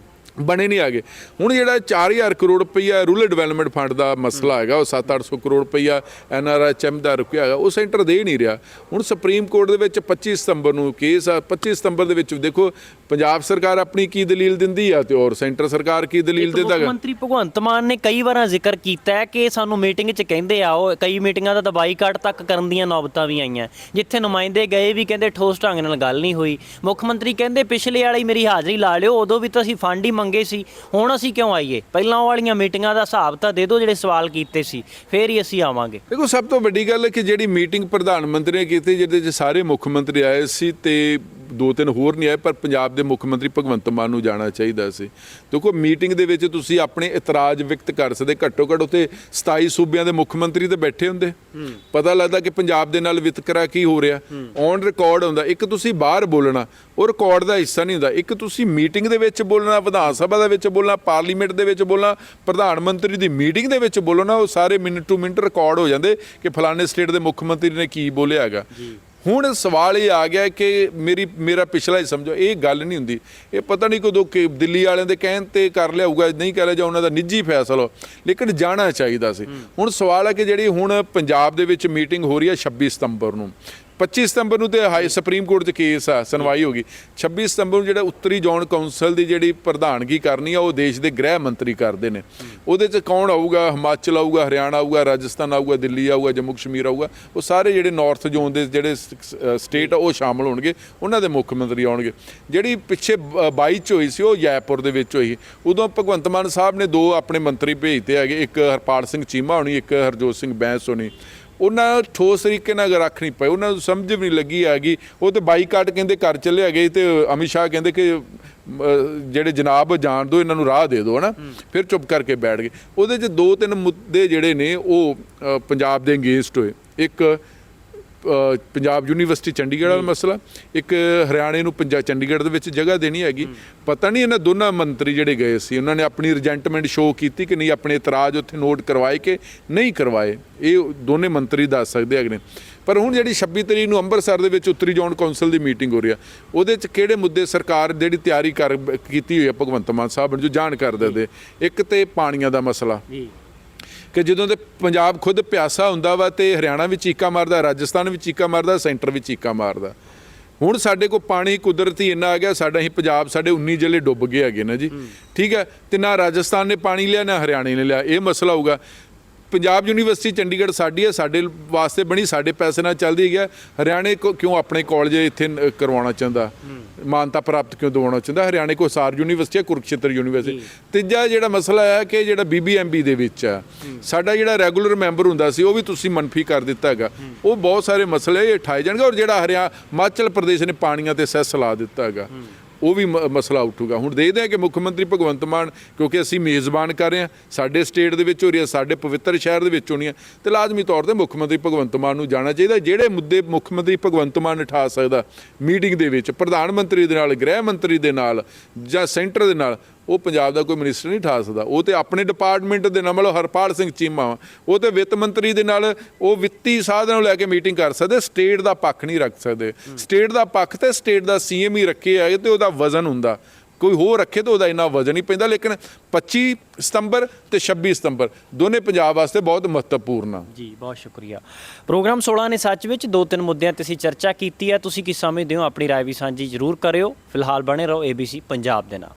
ਬਣੇ ਨਹੀਂ ਹੈਗੇ। ਹੁਣ ਜਿਹੜਾ 4000 ਕਰੋੜ ਰੁਪਈਆ ਰੂਰਲ ਡਿਵੈਲਪਮੈਂਟ ਫੰਡ ਦਾ ਮਸਲਾ ਹੈਗਾ, ਉਹ 700-800 ਕਰੋੜ ਰੁਪਈਆ NRHM ਦਾ ਰੁਕਿਆ ਹੈਗਾ, ਉਹ ਸੈਂਟਰ ਦੇ ਨਹੀਂ ਰਿਹਾ। ਹੁਣ ਸੁਪਰੀਮ ਕੋਰਟ ਦੇ ਵਿੱਚ 25 ਸਤੰਬਰ ਨੂੰ ਕੇਸ ਆ, 25 ਸਤੰਬਰ ਦੇ ਵਿੱਚ ਦੇਖੋ ਪੰਜਾਬ ਸਰਕਾਰ ਆਪਣੀ ਕੀ ਦਲੀਲ ਦਿੰਦੀ ਆ ਤੇ ਔਰ ਸੈਂਟਰ ਸਰਕਾਰ ਕੀ ਦਲੀਲ ਦਿੰਦਾ ਹੈਗਾ। ਮੁੱਖ ਮੰਤਰੀ ਭਗਵੰਤ ਮਾਨ ਨੇ ਕਈ ਵਾਰਾਂ ਜ਼ਿਕਰ ਕੀਤਾ ਹੈ ਕਿ ਸਾਨੂੰ ਮੀਟਿੰਗ 'ਚ ਕਹਿੰਦੇ ਆ, ਉਹ ਕਈ ਮੀਟਿੰਗਾਂ ਦਾ ਤਾਂ ਬਾਈਕਾਟ ਤੱਕ ਕਰਨ ਦੀਆਂ ਨੌਬਤਾਂ ਵੀ ਆਈਆਂ, ਜਿੱਥੇ ਨੁਮਾਇੰਦੇ ਗਏ ਵੀ ਕਹਿੰਦੇ ਠੋਸ ਢੰਗ ਨਾਲ ਗੱਲ ਨਹੀਂ ਹੋਈ। ਮੁੱਖ ਮੰਤਰੀ ਕਹਿੰਦੇ ਪਿਛਲੇ ਵਾਲੀ ਮੇਰੀ ਹਾਜ਼ਰੀ ਲਾ ਲਿਓ, ਉਦੋਂ ਵੀ ਤਾਂ ਅਸੀਂ ਫੰਡ ਹੀ ਮੰਗੇ ਸੀ, ਹੁਣ ਅਸੀਂ ਕਿਉਂ ਆਈਏ? ਪਹਿਲਾਂ ਵਾਲੀਆਂ ਮੀਟਿੰਗਾਂ ਦਾ ਹਿਸਾਬ ਤਾਂ ਦੇ ਦਿਓ ਜਿਹੜੇ ਸਵਾਲ ਕੀਤੇ ਸੀ, ਫੇਰ ਹੀ ਅਸੀਂ ਆਵਾਂਗੇ। ਦੇਖੋ ਸਭ ਤੋਂ ਵੱਡੀ ਗੱਲ ਹੈ ਕਿ ਜਿਹੜੀ ਮੀਟਿੰਗ ਪ੍ਰਧਾਨ ਮੰਤਰੀ ਨੇ ਕੀਤੀ, ਜਿਹਦੇ 'ਚ ਸਾਰੇ ਮੁੱਖ ਮੰਤਰੀ ਆਏ ਸੀ ਤੇ 2-3 ਹੋਰ ਨਹੀਂ ਆਏ, ਪਰ ਪੰਜਾਬ ਦੇ ਮੁੱਖ ਮੰਤਰੀ ਭਗਵੰਤ ਮਾਨ ਨੂੰ ਜਾਣਾ ਚਾਹੀਦਾ ਸੀ। ਦੇਖੋ ਮੀਟਿੰਗ ਦੇ ਵਿੱਚ ਤੁਸੀਂ ਆਪਣੇ ਇਤਰਾਜ਼ ਵਿਅਕਤ ਕਰ ਸਕਦੇ, ਘੱਟੋ ਘੱਟ ਉੱਥੇ 27 ਸੂਬਿਆਂ ਦੇ ਮੁੱਖ ਮੰਤਰੀ ਤੇ ਬੈਠੇ ਹੁੰਦੇ, ਪਤਾ ਲੱਗਦਾ ਕਿ ਪੰਜਾਬ ਦੇ ਨਾਲ ਵਿਤਕਰਾ ਕੀ ਹੋ ਰਿਹਾ, ਔਨ ਰਿਕਾਰਡ ਹੁੰਦਾ। ਇੱਕ ਤੁਸੀਂ ਬਾਹਰ ਬੋਲਣਾ, ਉਹ ਰਿਕਾਰਡ ਦਾ ਹਿੱਸਾ ਨਹੀਂ ਹੁੰਦਾ, ਇੱਕ ਤੁਸੀਂ ਮੀਟਿੰਗ ਦੇ ਵਿੱਚ ਬੋਲਣਾ, ਵਿਧਾਨ ਸਭਾ ਦੇ ਵਿੱਚ ਬੋਲਣਾ, ਪਾਰਲੀਮੈਂਟ ਦੇ ਵਿੱਚ ਬੋਲਣਾ, ਪ੍ਰਧਾਨ ਮੰਤਰੀ ਦੀ ਮੀਟਿੰਗ ਦੇ ਵਿੱਚ ਬੋਲਣਾ, ਉਹ ਸਾਰੇ ਮਿੰਟ ਟੂ ਮਿੰਟ ਰਿਕਾਰਡ ਹੋ ਜਾਂਦੇ ਕਿ ਫਲਾਣੇ ਸਟੇਟ ਦੇ ਮੁੱਖ ਮੰਤਰੀ ਨੇ ਕੀ ਬੋਲਿਆ ਹੈਗਾ। ਹੁਣ ਸਵਾਲ ਇਹ ਆ ਗਿਆ ਕਿ ਮੇਰਾ ਪਿਛਲਾ ਹੀ ਸਮਝੋ, ਇਹ ਗੱਲ ਨਹੀਂ ਹੁੰਦੀ, ਇਹ ਪਤਾ ਨਹੀਂ ਕਦੋਂ ਕਿ ਦਿੱਲੀ ਵਾਲਿਆਂ ਦੇ ਕਹਿਣ ਤੇ ਕਰ ਲਿਆ ਹੋਊਗਾ, ਨਹੀਂ ਕਰ ਲਿਆ ਜਾਂ ਉਹਨਾਂ ਦਾ ਨਿੱਜੀ ਫੈਸਲਾ, ਲੇਕਿਨ ਜਾਣਾ ਚਾਹੀਦਾ ਸੀ। ਹੁਣ ਸਵਾਲ ਹੈ ਕਿ ਜਿਹੜੀ ਹੁਣ ਪੰਜਾਬ ਦੇ ਵਿੱਚ ਮੀਟਿੰਗ ਹੋ ਰਹੀ ਹੈ 26 ਸਤੰਬਰ ਨੂੰ, 25 ਸਤੰਬਰ ਨੂੰ ਤੇ ਹਾਈ ਸੁਪਰੀਮ ਕੋਰਟ 'ਚ ਕੇਸ ਆ, ਸੁਣਵਾਈ ਹੋ ਗਈ। 26 ਸਤੰਬਰ ਨੂੰ ਜਿਹੜਾ ਉੱਤਰੀ ਜ਼ੋਨ ਕੌਂਸਲ ਦੀ ਜਿਹੜੀ ਪ੍ਰਧਾਨਗੀ ਕਰਨੀ ਆ, ਉਹ ਦੇਸ਼ ਦੇ ਗ੍ਰਹਿ ਮੰਤਰੀ ਕਰਦੇ ਨੇ। ਉਹਦੇ 'ਚ ਕੌਣ ਆਊਗਾ? ਹਿਮਾਚਲ ਆਊਗਾ, ਹਰਿਆਣਾ ਆਊਗਾ, ਰਾਜਸਥਾਨ ਆਊਗਾ, ਦਿੱਲੀ ਆਊਗਾ, ਜੰਮੂ ਕਸ਼ਮੀਰ ਆਊਗਾ, ਉਹ ਸਾਰੇ ਜਿਹੜੇ ਨਾਰਥ ਜ਼ੋਨ ਦੇ ਜਿਹੜੇ ਸਟੇਟ ਆ ਉਹ ਸ਼ਾਮਲ ਹੋਣਗੇ, ਉਹਨਾਂ ਦੇ ਮੁੱਖ ਮੰਤਰੀ ਆਉਣਗੇ। ਜਿਹੜੀ ਪਿੱਛੇ 22 'ਚ ਹੋਈ ਸੀ ਉਹ ਜੈਪੁਰ ਦੇ ਵਿੱਚ ਹੋਈ, ਉਦੋਂ ਭਗਵੰਤ ਮਾਨ ਸਾਹਿਬ ਨੇ 2 ਆਪਣੇ ਮੰਤਰੀ ਭੇਜਤੇ ਹੈਗੇ, ਇੱਕ ਹਰਪਾਲ ਸਿੰਘ ਚੀਮਾ ਹੋਣੀ, ਇੱਕ ਹਰਜੋਤ ਸਿੰਘ ਬੈਂਸ ਹੋਣੀ। ਉਹਨਾਂ ਠੋਸ ਤਰੀਕੇ ਨਾਲ ਰੱਖ ਨਹੀਂ ਪਏ, ਉਹਨਾਂ ਨੂੰ ਸਮਝ ਵੀ ਨਹੀਂ ਲੱਗੀ ਹੈਗੀ, ਉਹ ਤੇ ਬਾਈਕਾਟ ਕਹਿੰਦੇ ਕਰ ਚੱਲੇ ਹੈਗੇ, ਤੇ ਅਮਿਤ ਸ਼ਾਹ ਕਹਿੰਦੇ ਕਿ ਜਿਹੜੇ ਜਨਾਬ ਜਾਣ ਦਿਓ, ਇਹਨਾਂ ਨੂੰ ਰਾਹ ਦੇ ਦਿਓ, ਹੈ ਨਾ, ਫਿਰ ਚੁੱਪ ਕਰਕੇ ਬੈਠ ਗਏ। ਉਹਦੇ 'ਚ 2-3 ਮੁੱਦੇ ਜਿਹੜੇ ਨੇ ਉਹ ਪੰਜਾਬ ਦੇ ਅੰਗੇਜਡ ਹੋਏ। ਇੱਕ ਪੰਜਾਬ ਯੂਨੀਵਰਸਿਟੀ ਚੰਡੀਗੜ੍ਹ ਵਾਲਾ ਮਸਲਾ, ਇੱਕ ਹਰਿਆਣੇ ਨੂੰ ਚੰਡੀਗੜ੍ਹ ਦੇ ਵਿੱਚ ਜਗ੍ਹਾ ਦੇਣੀ ਹੈਗੀ। ਪਤਾ ਨਹੀਂ ਇਹਨਾਂ ਦੋਨਾਂ ਮੰਤਰੀ ਜਿਹੜੇ ਗਏ ਸੀ, ਉਹਨਾਂ ਨੇ ਆਪਣੀ ਰਿਜੈਂਟਮੈਂਟ ਸ਼ੋਅ ਕੀਤੀ ਕਿ ਨਹੀਂ, ਆਪਣੇ ਇਤਰਾਜ਼ ਉੱਥੇ ਨੋਟ ਕਰਵਾਏ ਕਿ ਨਹੀਂ ਕਰਵਾਏ, ਇਹ ਦੋਨੇ ਮੰਤਰੀ ਦੱਸ ਸਕਦੇ ਹੈਗੇ ਨੇ। ਪਰ ਹੁਣ ਜਿਹੜੀ 26 ਤਰੀਕ ਨੂੰ ਅੰਮ੍ਰਿਤਸਰ ਦੇ ਵਿੱਚ ਉੱਤਰੀ ਜ਼ੋਨ ਕੌਂਸਲ ਦੀ ਮੀਟਿੰਗ ਹੋ ਰਹੀ ਆ, ਉਹਦੇ 'ਚ ਕਿਹੜੇ ਮੁੱਦੇ ਸਰਕਾਰ ਜਿਹੜੀ ਤਿਆਰੀ ਕੀਤੀ ਹੋਈ ਹੈ ਭਗਵੰਤ ਮਾਨ ਸਾਹਿਬ ਜੋ ਜਾਣ ਕਰ ਦਿੰਦੇ। ਇੱਕ ਤੇ ਪਾਣੀਆਂ ਦਾ ਮਸਲਾ ਕਿ ਜਦੋਂ ਤੇ ਪੰਜਾਬ ਖੁਦ ਪਿਆਸਾ ਹੁੰਦਾ ਵਾ ਤੇ ਹਰਿਆਣਾ ਵੀ ਚੀਕਾ ਮਾਰਦਾ, ਰਾਜਸਥਾਨ ਵੀ ਚੀਕਾ ਮਾਰਦਾ, ਸੈਂਟਰ ਵੀ ਚੀਕਾ ਮਾਰਦਾ। ਹੁਣ ਸਾਡੇ ਕੋਲ ਪਾਣੀ ਕੁਦਰਤੀ ਇੰਨਾ ਆ ਗਿਆ, ਸਾਡਾ ਹੀ ਪੰਜਾਬ, ਸਾਡੇ 19 ਜ਼ਿਲ੍ਹੇ ਡੁੱਬ ਗਏ ਹੈਗੇ ਨਾ ਜੀ, ਠੀਕ ਹੈ, ਤੇ ਨਾ ਰਾਜਸਥਾਨ ਨੇ ਪਾਣੀ ਲਿਆ ਨਾ ਹਰਿਆਣੇ ਨੇ ਲਿਆ, ਇਹ ਮਸਲਾ ਹੋਊਗਾ। ਪੰਜਾਬ ਯੂਨੀਵਰਸਿਟੀ ਚੰਡੀਗੜ੍ਹ ਸਾਡੀ ਹੈ, ਸਾਡੇ ਵਾਸਤੇ ਬਣੀ, ਸਾਡੇ ਪੈਸੇ ਨਾਲ ਚੱਲਦੀ ਗਿਆ। ਹਰਿਆਣੇ ਕਿਉਂ ਆਪਣੇ ਕਾਲਜ ਇੱਥੇ ਕਰਵਾਉਣਾ ਚਾਹੁੰਦਾ, ਮਾਨਤਾ ਪ੍ਰਾਪਤ ਕਿਉਂ ਦਿਵਾਉਣਾ ਚਾਹੁੰਦਾ? ਹਰਿਆਣੇ ਕੋ ਹਿਸਾਰ ਯੂਨੀਵਰਸਿਟੀ ਹੈ, ਕੁਰੂਕਸ਼ੇਤਰ ਯੂਨੀਵਰਸਿਟੀ। ਤੀਜਾ ਜਿਹੜਾ ਮਸਲਾ ਹੈ ਕਿ ਜਿਹੜਾ BBMB ਦੇ ਵਿੱਚ ਆ, ਸਾਡਾ ਜਿਹੜਾ ਰੈਗੂਲਰ ਮੈਂਬਰ ਹੁੰਦਾ ਸੀ ਉਹ ਵੀ ਤੁਸੀਂ ਮਨਫੀ ਕਰ ਦਿੱਤਾ ਹੈਗਾ। ਉਹ ਬਹੁਤ ਸਾਰੇ ਮਸਲੇ ਇਹ ਉਠਾਏ ਜਾਣਗੇ। ਔਰ ਜਿਹੜਾ ਹਿਮਾਚਲ ਪ੍ਰਦੇਸ਼ ਨੇ ਪਾਣੀਆਂ ਤੇ ਸੈਸ ਲਾ ਦਿੱਤਾ ਹੈਗਾ, ਉਹ ਵੀ ਮਸਲਾ ਉੱਠੂਗਾ। ਹੁਣ ਦੇਖਦੇ ਹਾਂ ਕਿ ਮੁੱਖ ਮੰਤਰੀ ਭਗਵੰਤ ਮਾਨ, ਕਿਉਂਕਿ ਅਸੀਂ ਮੇਜ਼ਬਾਨ ਕਰ ਰਹੇ ਹਾਂ, ਸਾਡੇ ਸਟੇਟ ਦੇ ਵਿੱਚ ਹੋ ਰਹੀ ਹੈ, ਸਾਡੇ ਪਵਿੱਤਰ ਸ਼ਹਿਰ ਦੇ ਵਿੱਚ ਹੋਣੀ ਹੈ, ਤੇ ਲਾਜ਼ਮੀ ਤੌਰ ਤੇ ਮੁੱਖ ਮੰਤਰੀ ਭਗਵੰਤ ਮਾਨ ਨੂੰ ਜਾਣਾ ਚਾਹੀਦਾ। ਜਿਹੜੇ ਮੁੱਦੇ ਮੁੱਖ ਮੰਤਰੀ ਭਗਵੰਤ ਮਾਨ ਉਠਾ ਸਕਦਾ ਮੀਟਿੰਗ ਦੇ ਵਿੱਚ, ਪ੍ਰਧਾਨ ਮੰਤਰੀ ਦੇ ਨਾਲ, ਗ੍ਰਹਿ ਮੰਤਰੀ ਦੇ ਨਾਲ ਜਾਂ ਸੈਂਟਰ ਦੇ ਨਾਲ, ਉਹ ਪੰਜਾਬ ਦਾ ਕੋਈ ਮਿਨਿਸਟਰ ਨਹੀਂ ਉਠਾ ਸਕਦਾ। ਉਹ ਤੇ ਆਪਣੇ ਡਿਪਾਰਟਮੈਂਟ ਦੇ ਨਾਲ, ਮਤਲਬ ਹਰਪਾਲ ਸਿੰਘ ਚੀਮਾ, ਉਹ ਤੇ ਵਿੱਤ ਮੰਤਰੀ ਦੇ ਨਾਲ ਉਹ ਵਿੱਤੀ ਸਾਧਨ ਨੂੰ ਲੈ ਕੇ ਮੀਟਿੰਗ ਕਰ ਸਕਦੇ, ਸਟੇਟ ਦਾ ਪੱਖ ਨਹੀਂ ਰੱਖ ਸਕਦੇ। ਸਟੇਟ ਦਾ ਪੱਖ ਤੇ ਸਟੇਟ ਦਾ CM ਹੀ ਰੱਖੇ ਹੈ ਤੇ ਉਹਦਾ ਵਜ਼ਨ ਹੁੰਦਾ, ਕੋਈ ਹੋਰ ਰੱਖੇ ਤਾਂ ਉਹਦਾ ਇੰਨਾ ਵਜ਼ਨ ਨਹੀਂ ਪੈਂਦਾ। ਲੇਕਿਨ 25 ਸਤੰਬਰ ਤੇ 26 ਸਤੰਬਰ ਦੋਨੇ ਪੰਜਾਬ ਵਾਸਤੇ ਬਹੁਤ ਮਹੱਤਵਪੂਰਨ ਆ ਜੀ। ਬਹੁਤ ਸ਼ੁਕਰੀਆ। ਪ੍ਰੋਗਰਾਮ 16 ਨੇ ਸੱਚ ਵਿੱਚ 2-3 ਮੁੱਦਿਆਂ ਤੇ ਅਸੀਂ ਚਰਚਾ ਕੀਤੀ ਹੈ। ਤੁਸੀਂ ਕੀ ਸਮਝਦੇ ਹੋ? ਆਪਣੀ ਰਾਏ ਵੀ ਸਾਂਝੀ ਜ਼ਰੂਰ ਕਰਿਓ। ਫਿਲਹਾਲ ਬਣੇ ਰਹੋ ABC ਪੰਜਾਬ ਦੇ ਨਾਲ।